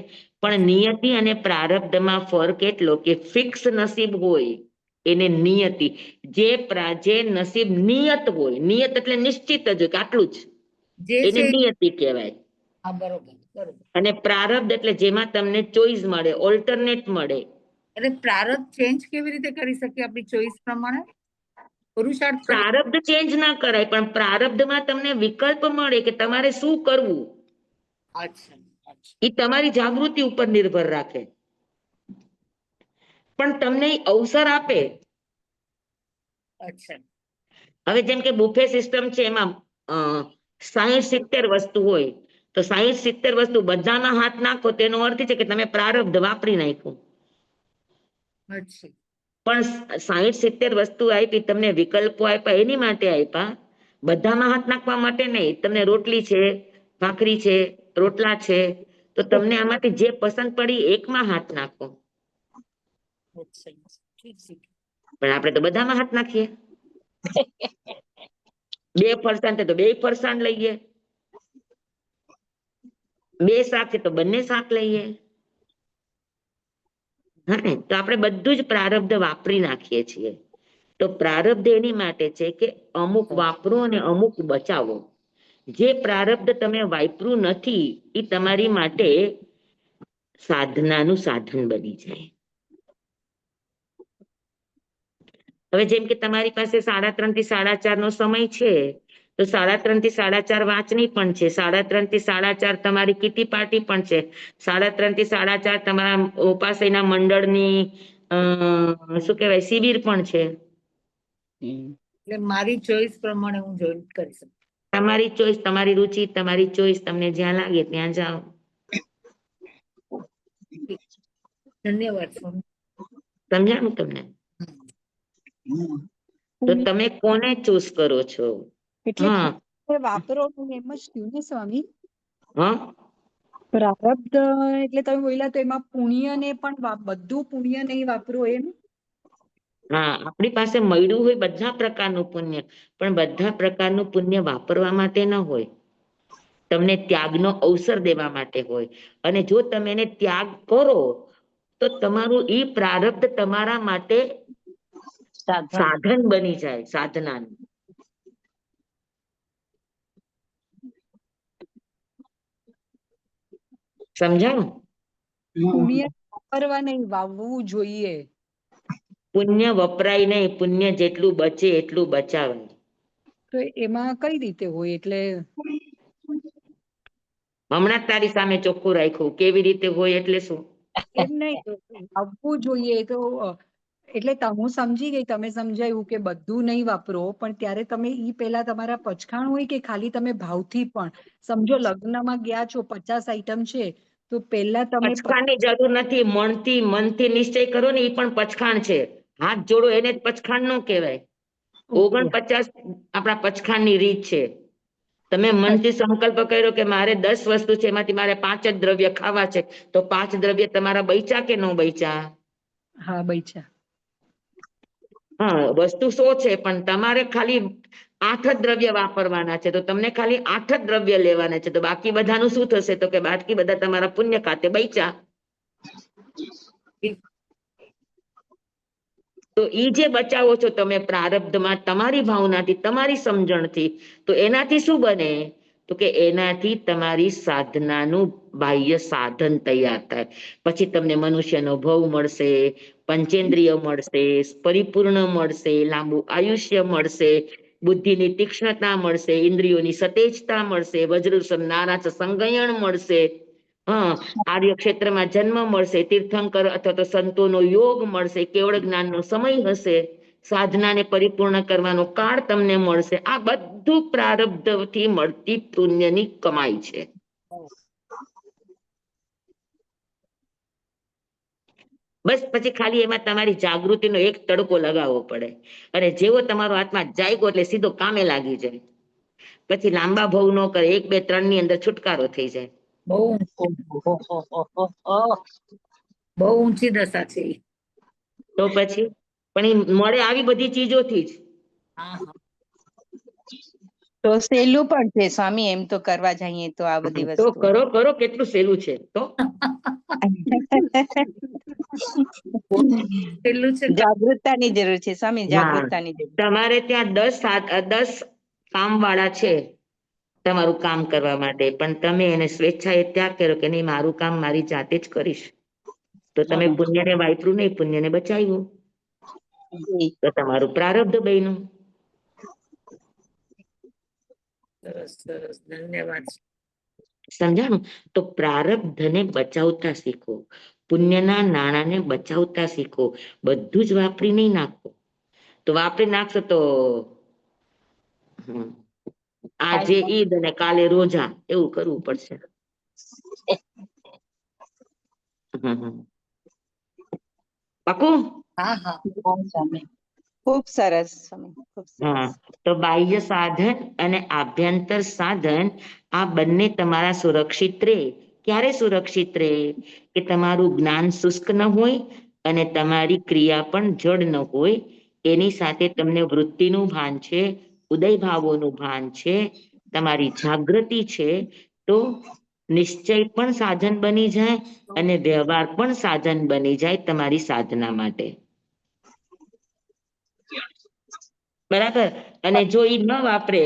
પણ નિયતિ અને પ્રારબ્ધમાં ફરક એટલો કે ફિક્સ નસીબ હોય એને નિયતિ, જે નસીબ નિયત હોય, નિયત એટલે નિશ્ચિત જ હોય કે આટલું જ, જે એને છે. નિયતિ કહેવાય. હા, બરોબર બરોબર. અને પ્રારબ્ધ એટલે જેમાં તમને ચોઈસ મળે, ઓલ્ટરનેટ મળે. એટલે પ્રારબ્ધ ચેન્જ કેવી રીતે કરી શકીએ આપણી ચોઈસ પ્રમાણે? પુરુષાર્થ કરી. પ્રારબ્ધ ચેન્જ ના કરાય, પણ પ્રારબ્ધમાં તમને વિકલ્પ મળે કે તમારે શું કરવું. અચ્છા, એ તમારી જાગૃતિ ઉપર નિર્ભર રાખે, પણ તમને અવસર આપે. અચ્છા. હવે જેમ કે બુફે સિસ્ટમ છે, એમાં 60-70 વસ્તુ હોય, તો 60-70 વસ્તુ બધામાં હાથ નાખો તેનો અર્થ છે કે તમે પ્રારબ્ધ વાપરી નાખ્યું. અચ્છા. પણ 60-70 વસ્તુ આપી, તમને વિકલ્પો આપ્યા એની માટે આપ્યા, બધામાં હાથ નાખવા માટે નહીં. તમને રોટલી છે, ભાખરી છે, રોટલા છે, તો તમને આમાંથી જે પસંદ પડી એકમાં હાથ નાખો. પણ આપણે તો બધામાં હાથ નાખીએ. 2 ફરસાણ તો 2 ફરસાણ લઈએ, 2 શાક છે તો બંને શાક લઈએ. હા ને, તો આપણે બધું જ પ્રારબ્ધ વાપરી નાખીએ છીએ. તો પ્રારબ્ધ એની માટે છે કે અમુક વાપરો અને અમુક બચાવો. જે પ્રારબ્ધ તમે વાપર્યું નથી એ તમારી માટે સાધનાનું સાધન બની જાય. હવે જેમ કે તમારી પાસે 3:30 થી 4:30 નો સમય છે, તો 3:30 થી 4:30 વાંચની પણ છે, 3:30 થી 4:30 તમારી કીટી પાર્ટી પણ છે, 3:30 થી 4:30 તમારા ઉપાસના મંડળની શું કહેવાય શિબિર પણ છે. એટલે મારી ચોઈસ પ્રમાણે હું જોઈન કરી શકું. તમારી ચોઈસ, તમારી રુચિ, તમારી ચોઈસ, તમને જ્યાં લાગે ત્યાં જાઓ. ધન્યવાદ સ્વામી. સમજાણું તમને? તો તમે કોને ચૂઝ કરો છો? એટલે હા વાપરો એમ જ થયું ને સ્વામી. હા પ્રારબ્ધ એટલે તમે બોલ્યા તો એમાં પુણ્ય ને પણ બધું પુણ્ય નહીં વાપરો એમ? હા, આપણી પાસે મળ્યું હોય બધા પ્રકારનું પુણ્ય, પણ બધા પ્રકારનું પુણ્ય વાપરવા માટે ન હોય, તમને ત્યાગનો અવસર દેવા માટે હોય. અને જો તમે એને ત્યાગ કરો તો તમારું ઈ પ્રારબ્ધ તમારા માટે સાધન બની જાય, સાધનાનું. સમજાણું? પુણ્ય વાપરવા નહીં, વાવવું જોઈએ. પુણ્ય વપરાય નહીં, પુણ્ય જેટલું બચે એટલું બચાવાય. તો એમાં કઈ રીતે હોય? એટલે હમણાં જ તારી સામે ચોખ્ખું રાખ્યું, કેવી રીતે હોય એટલે શું? એમ નહીં, વાવવું જોઈએ તો એટલે હું સમજી ગઈ, તમે સમજાયું કે બધું નહીં વાપરો, પણ ત્યારે તમે ઈ પહેલા તમારા પચખાણ હોય કે ખાલી તમે ભાવથી પણ સમજો લગ્નમાં ગયા છો, 50 આઈટમ છે, તો પહેલા તમે પચખાણની જરૂર નથી, મનથી નિશ્ચય કરો ને એ પણ પચખાણ છે. હાથ જોડો એને જ પચખાણ ન કહેવાય. 49 આપણા પચખાણની રીત છે. તમે મનથી સંકલ્પ કર્યો કે મારે 10 વસ્તુ છે, એમાંથી મારે 5 જ દ્રવ્ય ખાવા છે, તો 5 દ્રવ્ય તમારા બૈચા કે ન બૈચા? હા, બૈચા. હા, વસ્તુ 100 છે, પણ તમારે ખાલી 8 જ દ્રવ્ય વાપરવાના છે, તો તમને ખાલી 8 જ દ્રવ્ય લેવાના છે, તો બાકી બધાનું શું થશે? તો કે બાકી બધા તમારા પુણ્ય ખાતે બૈચા. તો ઈ જે બચાવો છો તમે પ્રારબ્ધમાં તમારી ભાવનાથી, તમારી સમજણથી, તો એનાથી શું બને? તો કે એનાથી તમારી સાધનાનું બાહ્ય સાધન તૈયાર થાય. પછી તમને મનુષ્યનો ભવ મળશે, પંચેન્દ્રિય મળશે, પરિપૂર્ણ મળશે, લાંબુ આયુષ્ય મળશે, બુદ્ધિની તીક્ષ્ણતા મળશે, ઇન્દ્રિયોની સતેજતા મળશે, વજ્ર નારાચ સંગયણ મળશે. હા, આર્યક્ષેત્રમાં જન્મ મળશે, તીર્થંકર અથવા તો સંતોનો યોગ મળશે, કેવળ જ્ઞાનનો સમય હશે, સાધનાને પરિપૂર્ણ કરવાનો કાળ તમને મળશે. આ બધું પ્રારબ્ધથી મળતી પુણ્યની કમાઈ છે. બસ પછી ખાલી એમાં તમારી જાગૃતિનો એક તડકો લગાવવો પડે, અને જેવો તમારો આત્મા જાગ્યો એટલે સીધો કામે લાગી જાય. પછી લાંબા ભવ ન કરે, 1, 2, 3 ની અંદર છુટકારો થઈ જાય. બહુ ઊંચી દશા છે. તો પછી પણ એ મળે આવી બધી ચીજોથી જ. હા હા. તો સહેલું પણ છે સ્વામી, એમ તો કરવા જઈએ તો આ બધી તો વસ્તુ. કરો કરો, કેટલું સહેલું છે. તો પેલું છે જાગૃતતાની જરૂર છે સ્વામી, હા, જાગૃતતાની જરૂર. તમારે ત્યાં 10 કામ વાળા છે તમારું કામ કરવા માટે, પણ તમે એને સ્વેચ્છાએ ત્યાગ કર્યો કે નહીં, મારું કામ મારી જાતે જ કરીશ, તો તમે પુણ્યને વાપર્યું નહીં, પુણ્યને બચાવ્યું. તો તમારું પ્રારબ્ધ બન્યું. સરસ સરસ, ધન્યવાદ. સમજાણું? તો પ્રારબ્ધને બચાવતા શીખો, પુણ્યના નાણાંને બચાવતા શીખો. બધું જ વાપરી નહીં નાખો. તો વાપરી નાખશો તો આજે ઈદ અને કાલે રોજા એવું કરવું પડશે. પાકું? હા હા. ખૂબ સરસ સ્વામી, ખૂબ હા, સરસ. તો બાહ્ય સાધન અને આભ્યંતર સાધન આ બંને તમારા સુરક્ષિત રહે. ક્યારે સુરક્ષિત રહે? કે તમારું જ્ઞાન શુષ્ક ન હોય અને તમારી ક્રિયા પણ જડ ન હોય. એની સાથે તમને વૃત્તિનું ભાન છે, ઉદય ભાવોનું ભાન છે, તમારી જાગૃતિ છે. તો નિશ્ચય પણ સાધન બની જાય અને વ્યવહાર પણ સાધન બની જાય તમારી સાધના માટે. બરાબર. અને જો ઈ ન વાપરે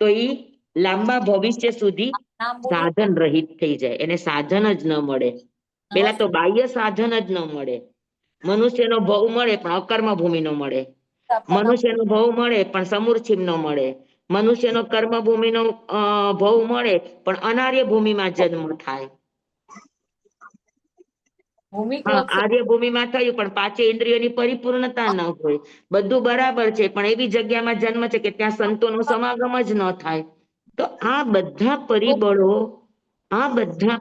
તો ઈ લાંબા ભવિષ્ય સુધી નામ બોલો. સાધન રહિત થઈ જાય, એને સાધન જ ન મળે. પેલા તો બાહ્ય સાધન જ ન મળે. મનુષ્યનો ભવ મળે પણ અકર્મ ભૂમિ નો મળે. મનુષ્યનો ભવ મળે પણ સમૂર્છિમ નો મળે. મનુષ્યનો કર્મ ભૂમિનો ભવ મળે પણ અનાર્ય ભૂમિમાં જન્મ થાય. ભૂમિક હા, લક્ષણ આર્ય ભૂમિમાં થયું પણ પાંચે ઇન્દ્રિયોની પરિપૂર્ણતા ન હોય. બધું બરાબર છે પણ એવી જગ્યામાં જન્મ છે કે ત્યાં સંતોનો સમાગમ જ ન થાય. તો આ બધા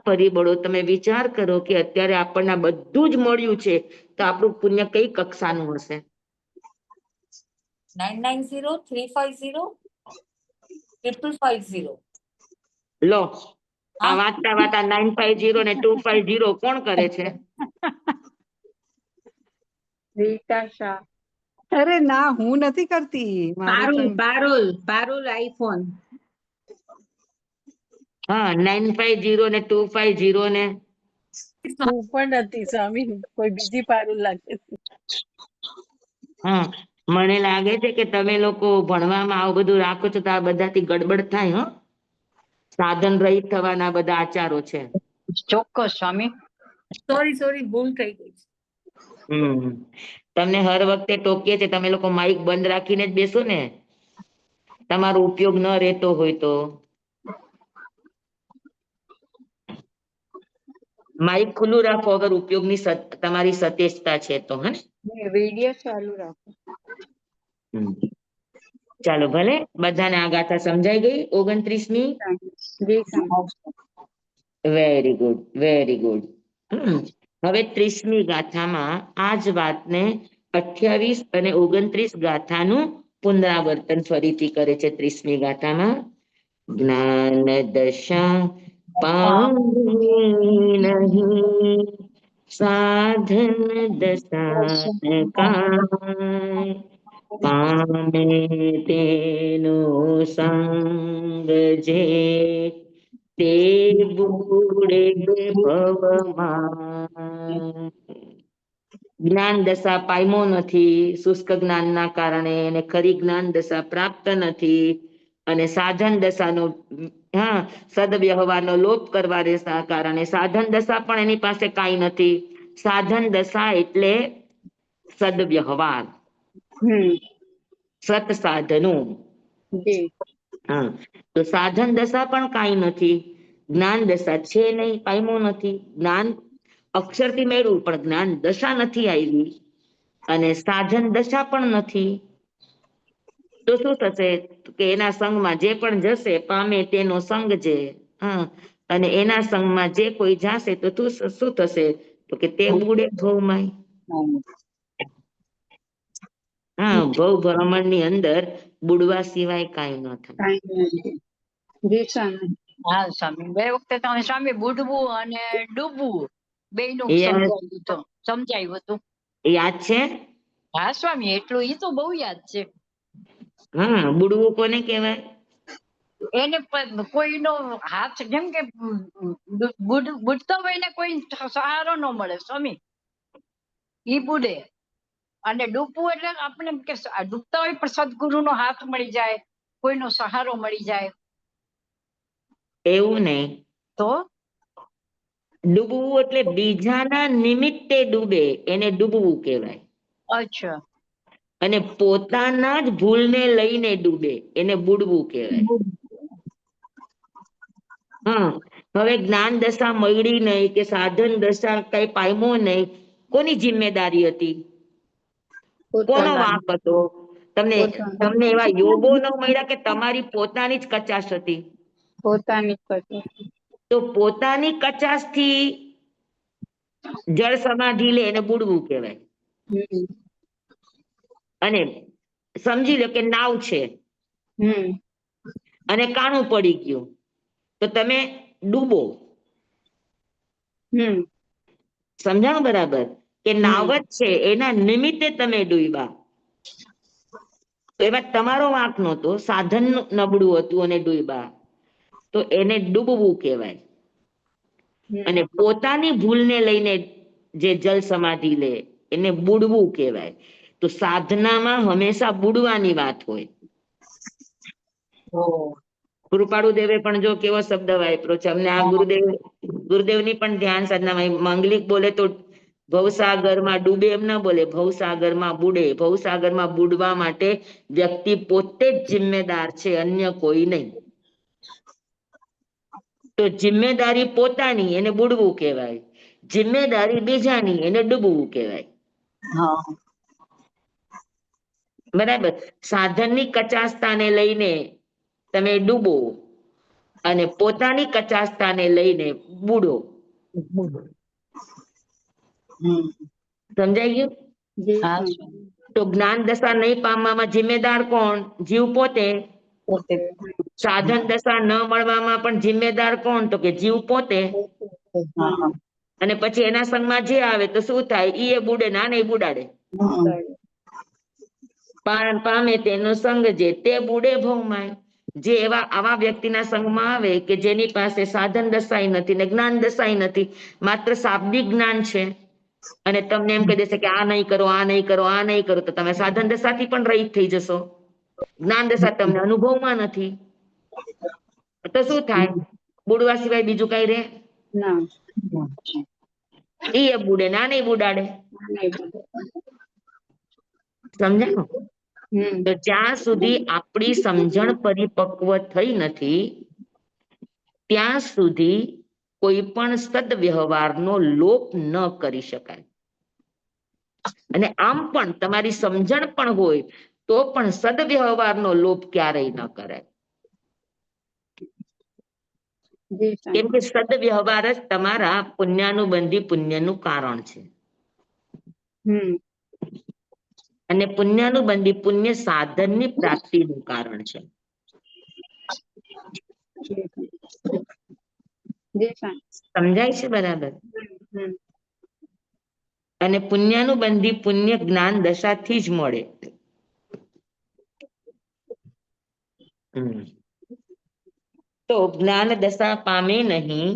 પરિબળો તમે વિચાર કરો કે અત્યારે આપણને બધું જ મળ્યું છે તો આપણું પુણ્ય કઈ કક્ષાનું હશે? 9903505550. લો, આ વાંચતા વાંચતા 950 ને 250 કોણ કરે છે? વિકાસા અરે ના, હું નથી કરતી. મારું પારુલ આઈફોન. હા, 950 ને 250 ને હું પણ નથી સ્વામી, કોઈ બીજી પારુલ લાગે છે. હા, મને લાગે છે કે તમે લોકો ભણવામાં આવું બધું રાખો છો તો આ બધાથી ગડબડ થાય. હો, સાધન રહિત થવાના બધા આચારો છે. ચોક્કસ સ્વામી. સોરી ભૂલ થઈ ગઈ છે. તમને હર વખતે ટોકીએ છે, તમે લોકો માઇક બંધ રાખીને જ બેસો ને, તમારો ઉપયોગ ન રહેતો હોય તો. માઇક ખુલ્લું રાખો અગર ઉપયોગની તમારી સતેજતા છે તો. હે, વિડિયો ચાલુ રાખો. ચાલો ભલે, બધાને આ ગાથા સમજાઈ ગઈ 29મી? જી સ્વામી. Very good, very good. હવે 30મી ગાથામાં આ જ વાતને 28 અને 29 ગાથાનું પુનરાવર્તન ફરીથી કરે છે. 30મી ગાથામાં જ્ઞાન દશા પામી નહીં, સાધન દશા કાય, પામે તેનો સંગ જે, તે બુડે ભવમાં. જ્ઞાન દશા પામ્યો નથી, શુષ્ક જ્ઞાનના કારણે એને ખરી જ્ઞાન દશા પ્રાપ્ત નથી. અને સાધન દશાનો સદવ્યવહારનો લોપ કરવા કારણે સાધન દશા પણ એની પાસે કાંઈ નથી. સાધન દશા એટલે સદવ્યવહાર, સત સાધનો. જી. હા, તો સાધન દશા પણ કાંઈ નથી, જ્ઞાન દશા છે નહીં, પામ્યો નથી. જ્ઞાન અક્ષરથી મેળવું પણ જ્ઞાન દશા નથી આવી અને સાધન દશા પણ નથી. તો શું થશે કે એના સંગમાં જે પણ જશે પામે તેનો સંગ જે. હા, અને એના સંગમાં જે કોઈ જાશે તો શું થશે તો કે તે બુડે ભવમાં. હા, ભવ ભ્રમણની અંદર બુડવા સિવાય કાંઈ ન થાય. જી સ્વામી. હા સ્વામી, બે વખતે તમે સ્વામી બુડવું અને ડૂબવું બેયનું સમજાવ્યું હતું. યાદ છે? હા સ્વામી, એટલું ઈ તો બહુ યાદ છે. હા, બુડવું કોને કહેવાય? એને કોઈનો હાથ, જેમ કે બુડતો હોય ને કોઈ સહારો ન મળે સ્વામી, ઈ બુડે. અને ડૂબવું એટલે આપણે કે ડૂબતા હોય પણ સદગુરુનો હાથ મળી જાય, કોઈનો સહારો મળી જાય. એવું નહીં. તો ડૂબવું એટલે બીજાના નિમિત્તે ડૂબે એને ડૂબવું કહેવાય. અચ્છા. અને પોતાના જ ભૂલને લઈને ડૂબે એને બુડવું કહેવાય. હા, હવે જ્ઞાન દશા મળી નહીં કે સાધન દશા કઈ પામ્યો નહીં, કોની જિમ્મેદારી હતી? કોનો વાંક હતો? તમને એવા યોગો ન મળ્યા કે તમારી પોતાની જ કચાશ હતી? પોતાની તો પોતાની કચાશ થી જળ સમાધિ લે એને બુડવું કહેવાય. અને સમજી લો કે નાવ છે અને કાણું પડી ગયું તો તમે ડૂબો. સમજાણું બરાબર? કે નાવ જ છે એના નિમિત્તે તમે ડૂબ્યા, તો એમાં તમારો વાંક નહોતો, સાધન નબળું હતું અને ડૂબ્યા, તો એને ડૂબવું કહેવાય. અને પોતાની ભૂલને લઈને જે જલ સમાધિ લે એને બુડવું કહેવાય. તો સાધનામાં હંમેશા બુડવાની વાત હોય. કૃપાળુ દેવે પણ જો કેવો શબ્દ વાપર્યો છે, અમને આ ગુરુદેવની પણ ધ્યાન સાધનામાં માંગલિક બોલે તો ભવસાગરમાં ડૂબે એમ ના બોલે, ભવસાગરમાં બુડે. ભવસાગરમાં બુડવા માટે વ્યક્તિ પોતે જ જિમ્મેદાર છે, અન્ય કોઈ નહીં. તો જિમ્મેદારી પોતાની એને બુડવું કહેવાય, જિમ્મેદારી બીજાની એને ડૂબવું કહેવાય. બરાબર. સાધનની કચાસતાને લઈને તમે ડૂબો અને પોતાની કચાસતાને લઈને બુડો. સમજાઈ ગયું? તો જ્ઞાન દશા નહીં પામવામાં જિમ્મેદાર કોણ? જીવ પોતે. સાધન દશા ન મળવામાં પણ જિમ્મેદાર કોણ? તો કે જીવ પોતે. અને પછી એના સંગમાં જે આવે તો શું થાય? ઈ એ બુડે, ના નહીં બુડાડે. પામે તેનો સંગ જે તે બુડે ભવમાય. જે આવા વ્યક્તિના સંગમાં આવે કે જેની પાસે સાધન દશાય નથી ને જ્ઞાન દશાય નથી, માત્ર શાબ્દિક જ્ઞાન છે, અને તમને એમ કહી દેશે કે આ નહીં કરો, આ નહીં કરો, આ નહીં કરો, તો તમે સાધન દશાથી પણ રહિત થઈ જશો. જ્ઞાન દશા તમને અનુભવમાં નથી તો શું થાય? બુડવા સિવાય બીજું કઈ રે? એ બુડે, ના નહીં બુડાડે. સમજાયું? તો જ્યાં સુધી આપણી સમજણ પરિપક્વ થઈ નથી ત્યાં સુધી કોઈ પણ સદવ્યવહારનો લોપ ન કરી શકાય. અને આમ પણ તમારી સમજણ પણ હોય તો પણ સદવ્યવહારનો લોપ ક્યારેય ન કરાય. કેમ કે સદવ્યવહાર જ તમારા પુણ્યાનુબંધી પુણ્યનું કારણ છે. અને પુણ્યાનુબંધી પુણ્ય સાધનની પ્રાપ્તિનું કારણ છે. સમજાય છે બરાબર? અને પુણ્યાનુબંધી પુણ્ય જ્ઞાન દશાથી જ મળે. તો જ્ઞાન દશા પામે નહીં,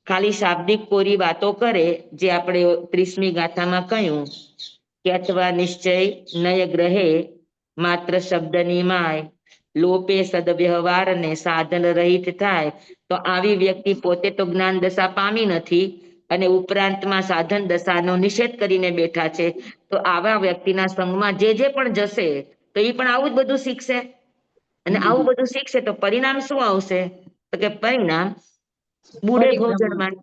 ખાલી શાબ્દિક કોરી વાતો કરે, જે આપણે 30મી ગાથામાં કહ્યું કે અથવા નિશ્ચય નય ગ્રહે માત્ર શબ્દની માય, લોપે સદવ્યવહાર ને સાધન રહિત થાય, તો આવી વ્યક્તિ પોતે તો જ્ઞાન દશા પામી નથી અને ઉપરાંતમાં સાધન દશાનો નિષેધ કરીને બેઠા છે. તો આવા વ્યક્તિના સંગમાં જે પણ જશે તો એ પણ આવું જ બધું શીખશે. અને આવું બધું શીખશે તો પરિણામ શું આવશે? તો કે પરિણામ બુડે ભવજળમાં.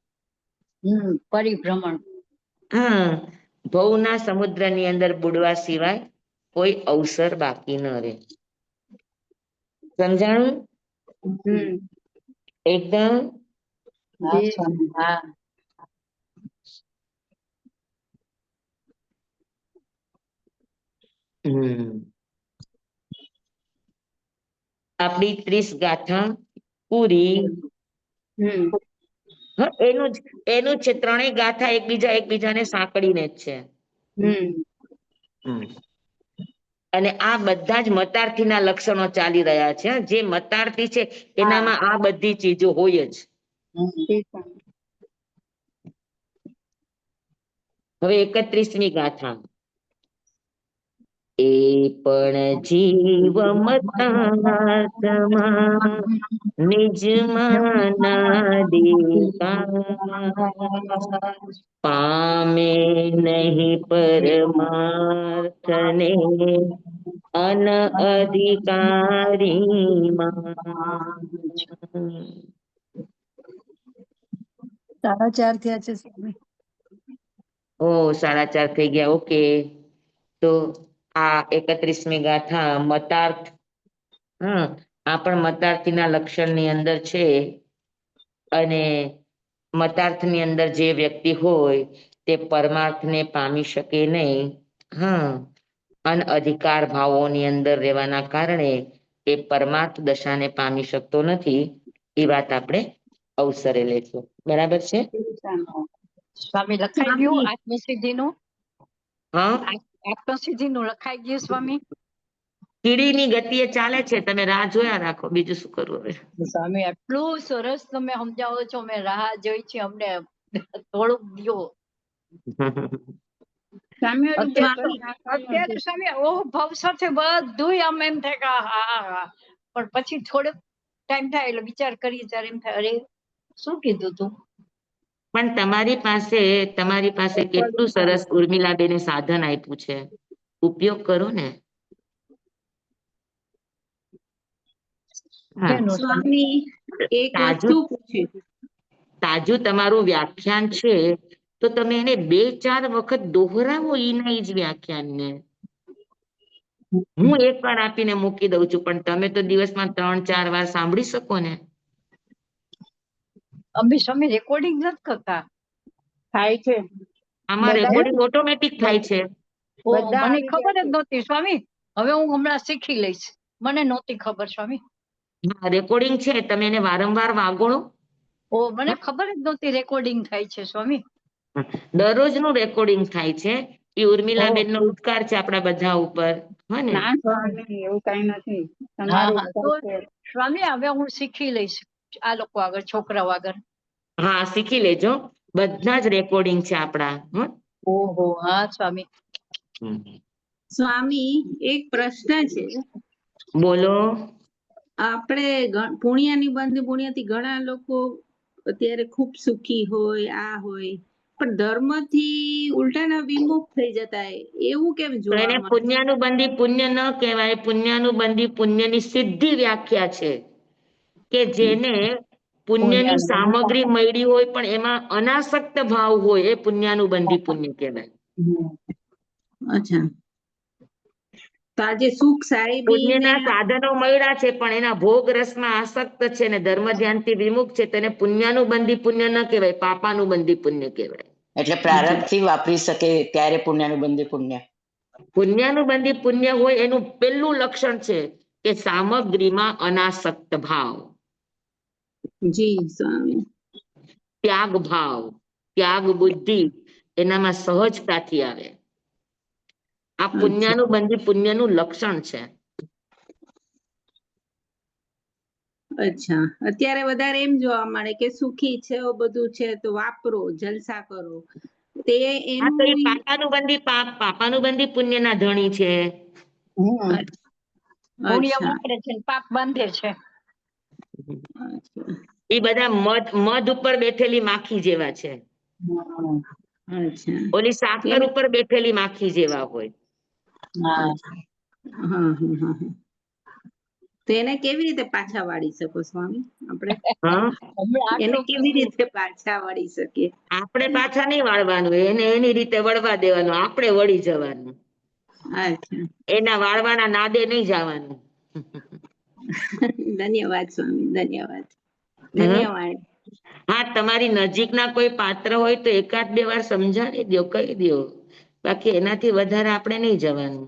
પરિભ્રમણ. હા, ભવના સમુદ્રની અંદર બુડવા સિવાય કોઈ અવસર બાકી ન રહે. સમજાણું? એકદમ. આપણી 30 ગાથા પૂરી. એનું છે, ત્રણેય ગાથા એકબીજાને સાંકળીને જ છે. અને આ બધા જ મતાર્થીના લક્ષણો ચાલી રહ્યા છે. જે મતાર્થી છે એનામાં આ બધી ચીજો હોય જ. હવે 31મી ગાથા. એ પણ જીવ મતાર્થમાં નિજમાં પામે નહીં પરમાર્થને અનઅધિકારીમાં. 4:30 થયા છે સ્વામી. 4:30 થઈ ગયા. ઓકે, તો આ 31મી ગાથા મતાર્થ. આ પણ મતાર્થીના લક્ષણની અંદર છે. અને મતાર્થની અંદર જે વ્યક્તિ હોય તે પરમાર્થને પામી શકે નહીં. અનઅધિકાર ભાવોની અંદર રહેવાના કારણે એ પરમાર્થ દશાને પામી શકતો નથી. એ વાત આપણે અવસરે લેશું. બરાબર છે? સ્વામી લખાઈ ગયું આત્મસિદ્ધિનું? આત્મસિદ્ધિનું લખાઈ ગયું સ્વામી? કીડીની ગતિએ ચાલે છે, તમે રાહ જોયા રાખો, બીજું શું કરવું હવે. સ્વામી આટલું સરસ તમે સમજાવો છો, અમે રાહ જોઈ છે, અમને થોડુંક દ્યો. અત્યારે સ્વામી ઓહ ભાવ સાથે બધું આમ એમ થાય કે હા, પણ પછી થોડોક ટાઈમ થાય એટલે વિચાર કરીએ ત્યારે એમ થાય અરે શું કીધું તું. પણ તમારી પાસે કેટલું સરસ ઉર્મિલાબેને સાધન આપ્યું છે, ઉપયોગ કરો ને. હા, શેનું સ્વામી એક વસ્તુ તાજું પૂછ્યું. તાજું તમારું વ્યાખ્યાન છે, તો તમે એને 2-4 વખત દોહરાવો ઈના ઈ જ વ્યાખ્યાનને. હું એકવાર આપીને મૂકી દઉં છું, પણ તમે તો દિવસમાં 3-4 વાર સાંભળી શકો ને. અમે સ્વામી રેકોર્ડિંગ નથી કરતા. થાય છે આમાં બધા રેકોર્ડિંગ ઓટોમેટિક થાય છે. ઓહ, બધા મને આવી ખબર જ જાય છે. નહોતી સ્વામી. હવે હું હમણાં શીખી લઈશ, મને નહોતી ખબર સ્વામી. હા, રેકોર્ડિંગ છે, તમે એને વારંવાર વાગોળો. ઓહ, મને ખબર જ નહોતી રેકોર્ડિંગ થાય છે સ્વામી. દરરોજનું રેકોર્ડિંગ થાય છે. એ ઓહ, ઉર્મિલાબેન નો ઉપકાર છે આપણા બધા ઉપર, હો ને. ના સ્વામી એવું કઈ નથી, હા તમારું હા, તો ઉપર છે. સ્વામી હવે હું શીખી લઈશ આ લોકો આગળ, છોકરાઓ આગળ. હા, શીખી લેજો, બધા જ રેકોર્ડિંગ છે આપણા, હો. ઓહો, હા સ્વામી. સ્વામી એક પ્રશ્ન છે. બોલો. આપણે પુણ્યની બંધ પુણ્યથી ઘણા લોકો અત્યારે ખૂબ સુખી હોય, આ હોય, પણ ધર્મથી ઉલટાના વિમુખ થઈ જતા, એવું કેમ તો જોવા એને મળે? પુણ્યાનુબંધી પુણ્ય ન કહેવાય. પુણ્યાનુબંધી પુણ્યની સીધી વ્યાખ્યા છે કે જેને પુણ્યની સામગ્રી મળી હોય પણ એમાં અનાસક્ત ભાવ હોય, એ પુણ્યાનુબંધી પુણ્ય કહેવાય. અચ્છા, તો આજે સુખ સાહેબી ને પુણ્યના સાધનો મળ્યા છે પણ એના ભોગ રસમાં આસક્ત છે ને ધર્મ ધ્યાનથી વિમુખ છે, તેને પુણ્યાનુબંધી પુણ્ય ન કહેવાય, પાપાનુબંધી પુણ્ય કહેવાય. એટલે પ્રારબ્ધથી વાપરી શકે ત્યારે પુણ્યાનુબંધી પુણ્ય. પુણ્યાનુબંધી પુણ્ય હોય એનું પેલું લક્ષણ છે કે સામગ્રીમાં અનાસક્ત ભાવ, જી સ્વામી. ત્યાગ ભાવ, ત્યાગ બુદ્ધિ એનામાં સહજતાથી આવે. આ અચ્છા પુણ્યાનુબંધી પુણ્યનું લક્ષણ છે. અચ્છા, અત્યારે વધારે એમ જોવા મળે કે સુખી છે, બધું છે તો વાપરો, જલસા કરો, તે આ તો એ એનું પાપાનુબંધી પુણ્યના ધણી છે. પુણ્ય અચ્છા વાપરે છે ને પાપ બાંધે છે. અચ્છા એ બધા મધ ઉપર બેઠેલી માખી જેવા છે. અચ્છા ઓલી સાકર એમ ઉપર બેઠેલી માખી જેવા હોય. અચ્છા. હા હા હા. તો એને કેવી રીતે પાછા વાળી શકો સ્વામી આપણે? હા, હમણાં એને આટલું કેવી રીતે પાછા વાળી શકીએ? આપણે પાછા નહીં વાળવાનું, એને એની રીતે વળવા દેવાનું, આપણે વળી જવાનું. અચ્છા, એના વાળવાના નાદે નહીં જવાનું. ધન્યવાદ સ્વામી, ધન્યવાદ હમ. ધન્યવાદ. હા, તમારી નજીકના કોઈ પાત્ર હોય તો 1-2 વાર સમજાવી દો, કહી દો, બાકી એનાથી વધારે આપણે નહીં જવાનું.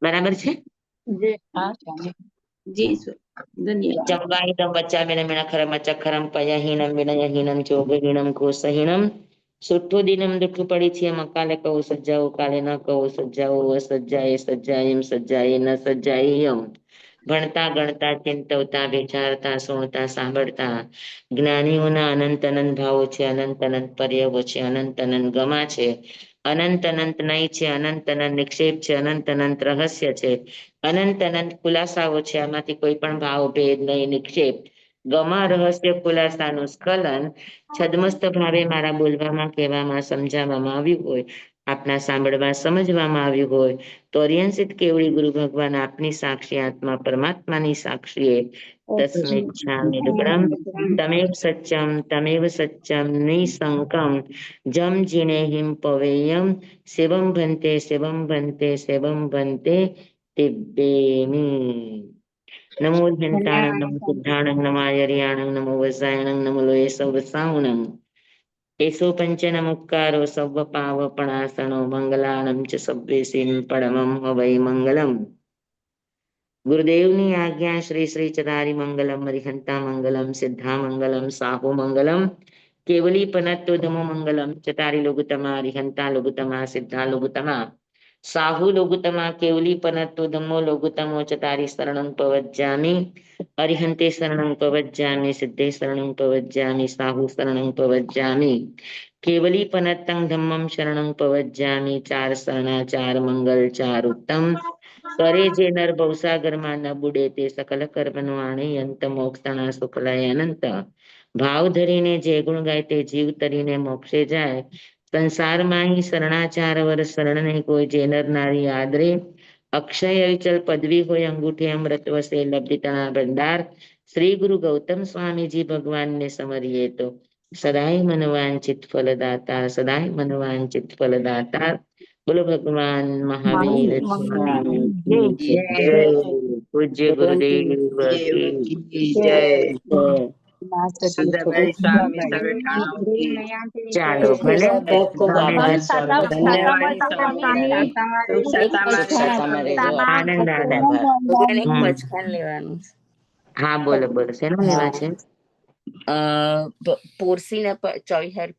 બરાબર છે. જી હા સ્વામી. જી સ્વામી, ધન્યવાદ. ચંબાહિતમ વચ્ચામિનમ વિણખરમ ચખરમ પયહીનમ વિનયહીનમ ચોગહીનમ કોસહીનમ શુદ્ધોદિનમ દુઃખ પડી છે એમાં કાલે કહું સજ્જાઓ, કાલે ન કહું સજ્જાઓ, સજ્જાએ સજ્જાયમ સજ્જાએ ન સજ્જાયમ. ભણતા ગણતા ચિંતવતા વિચારતા સુણતા સાંભળતા જ્ઞાનીઓના અનંત અનંત ભાવો છે, અનંત અનંત પર્યવો છે, અનંત અનંત ગમા છે, અનંત અનંત નય છે, અનંત અનંત નિક્ષેપ છે, અનંત અનંત રહસ્ય છે, અનંત અનંત ખુલાસાઓ છે. આમાંથી કોઈ પણ ભાવ ભેદ નહીં, નિક્ષેપ ગમા રહસ્ય ખુલાસાનું સ્ખલન છદમસ્ત ભાવે મારા બોલવામાં, કહેવામાં, સમજાવવામાં આવ્યું હોય, આપના સાંભળવા સમજવામાં આવ્યું હોય તો અરિયંસિત કેવળી ગુરુ ભગવાન આપની સાક્ષી આત્મા પરમાત્માની સાક્ષીએ તસ્મૈચ્છામિ દુક્કડમ તમેવ સત્યમ તમેવ સત્યમ નિસંકમ જમ જીણેહિમ પવેયમ શિવમ ભંતે શિવમ ભંતે શિવમ ભંતે તિબ્બેમી. નમો ધન્યતાણં નમો સિદ્ધાણં નમાયર્યાણં નમો વસાયણં નમો લોય સૌ એસો પંચન મુક્કારો સવ્વ પાવપણાસણો મંગલાણં ચ સભ્યેસીન પરમં હવૈ મંગલમ. ગુરુદેવની આજ્ઞા શ્રી શ્રી ચદારી મંગલમ, હરિહંતા મંગલમ, સિદ્ધા મંગલમ, સાહુ મંગલમ, કેવલી પનત્તો ધમો મંગલમ ચતારી લોગુતમા અરિહંતા લોગુતમા સિદ્ધા લોગુતમા સાહુ લોગુતમા કેવલી પનત્તો ધમ્મો લોગુતમો ચતારી શરણં પવજ્જામિ અરિહંતે શરણં પવજ્જામિ સિદ્ધે શરણં પવજ્જામિ સાહુ શરણં પવજ્જામિ કેવલી પનત્તં ધમ્મં શરણં પવજ્જામિ ચાર શરણા ચાર મંગલ ચાર ઉત્તમ કરે જે નર ભવસાગરમાં ન બુડે તે સકલ કર્મનો આણે અંત મોક્ષના સુખલાય અનંત ભાવ ધરીને જે ગુણ ગાય તે જીવ તરીને મોક્ષે જાય સંસારમાં ही શરણાચાર વર શરણ નહીં કોઈ જે નર નારી આદરે અક્ષય અવિચલ પદવી હોય અંગૂઠે અમૃત વસે લબ્ધિતના ભંડાર શ્રી ગુરુ ગૌતમ સ્વામીજી ભગવાનને સમરીએ તો સદાય મનવાંચિત ફલદાતા સદાય મનવાંચિત ફલદાતા બોલો ભગવાન મહાવીર સ્વામી કી જય. પૂજ્ય ગુરુદેવ કી જય. સદાભાઈ સ્વામી સવેઠાણા કી ચાલો ભલે આભાર. ધન્યવાદ સ્વામી. સુખ સુખ સતામાં રહેજો. આનંદ આનંદ. આભાર. હા બોલો બોલો શેનું લેવા છે? પોરસી ચોવીહાર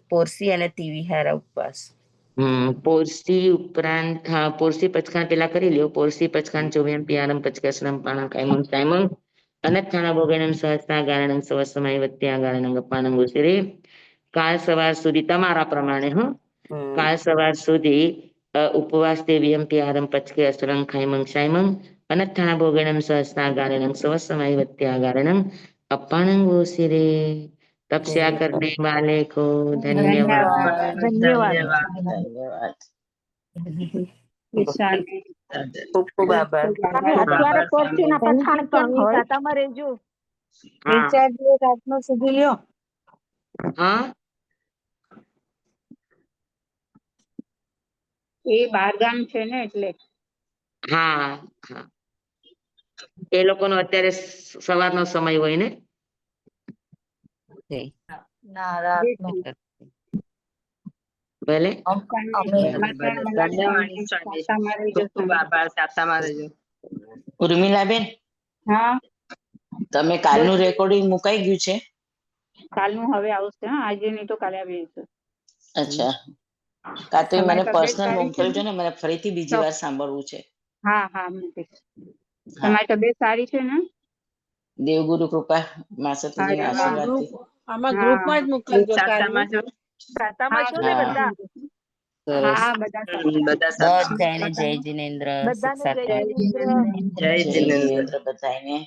પોરસી અને તીવીહાર ઉપવાસ. પોરસી ઉપરાંત હા પોરસી પચખાણ પેલા કરી લ્યો. પોરસી પચખાણ ચોવ્યમ પિયારમ પચકસરમ પાણમ કાયમમ કાયમમ અનથાણા ભોગણમ સહસ્તા ગારણમ સવસમય વત્યા ગારણમ ગપ્પાનમ ઉશિરે કાલ સવાર સુધી તમારા પ્રમાણે કાલ સવાર સુધી ઉપવાસ દેવીયમ પિયારમ પચકે અસરમ ખાયમમ શાયમમ અનથાણા ભોગણમ સહસ્તા ગારણમ સવસમય વત્યા ગારણમ અપ્પાનમ ઉશિરે तपस्या करने वाले को धन्यवाद. ધન્યવાદ. ખૂબ ખૂબ આભાર. અત્યારે પોરસીના પઠાણ કેમ હોય? હા. હા એ બહારગામ છે ને એટલે હા હા એ લોકોનો અત્યારે સવારનો સમય હોય ને. ના રાતનો. ભલે ધન્યવાદ સ્વામી. ખૂબ ખૂબ આભાર. સાતામાં રહેજો. ઉર્મિલાબેન, હા, તમે કાલનું રેકોર્ડિંગ મુકાઈ ગયું છે? કાલનું હવે આવશે. હા, આજે નહીં તો કાલે આવી જશે. અચ્છા. કાં તો એ મને તમારી તબિયત પર્સનલ સારી છે મોકલજો ને? ને, મને ફરીથી બીજી વાર સાંભળવું છે. હા હા મૂકીશ. તમારી તબિયત સારી છે ને? દેવગુરુ કૃપા માસતીજીના આશીર્વાદથી. આમાં ગ્રુપમાં જ મોકલજો. સાતામાં છો? સાતામાં છો ને હા. બધા? હા બધા સાતા. બધાને જય જિનેન્દ્ર. બધાને સુખ જય શાંતિ. જિનેન્દ્ર. જય જય જિનેન્દ્ર. જિનેન્દ્ર બધાને.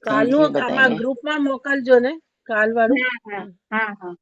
કાલનું બધાને. આમાં ગ્રુપમાં મોકલજો ને કાલ વાળું. હા હા હા.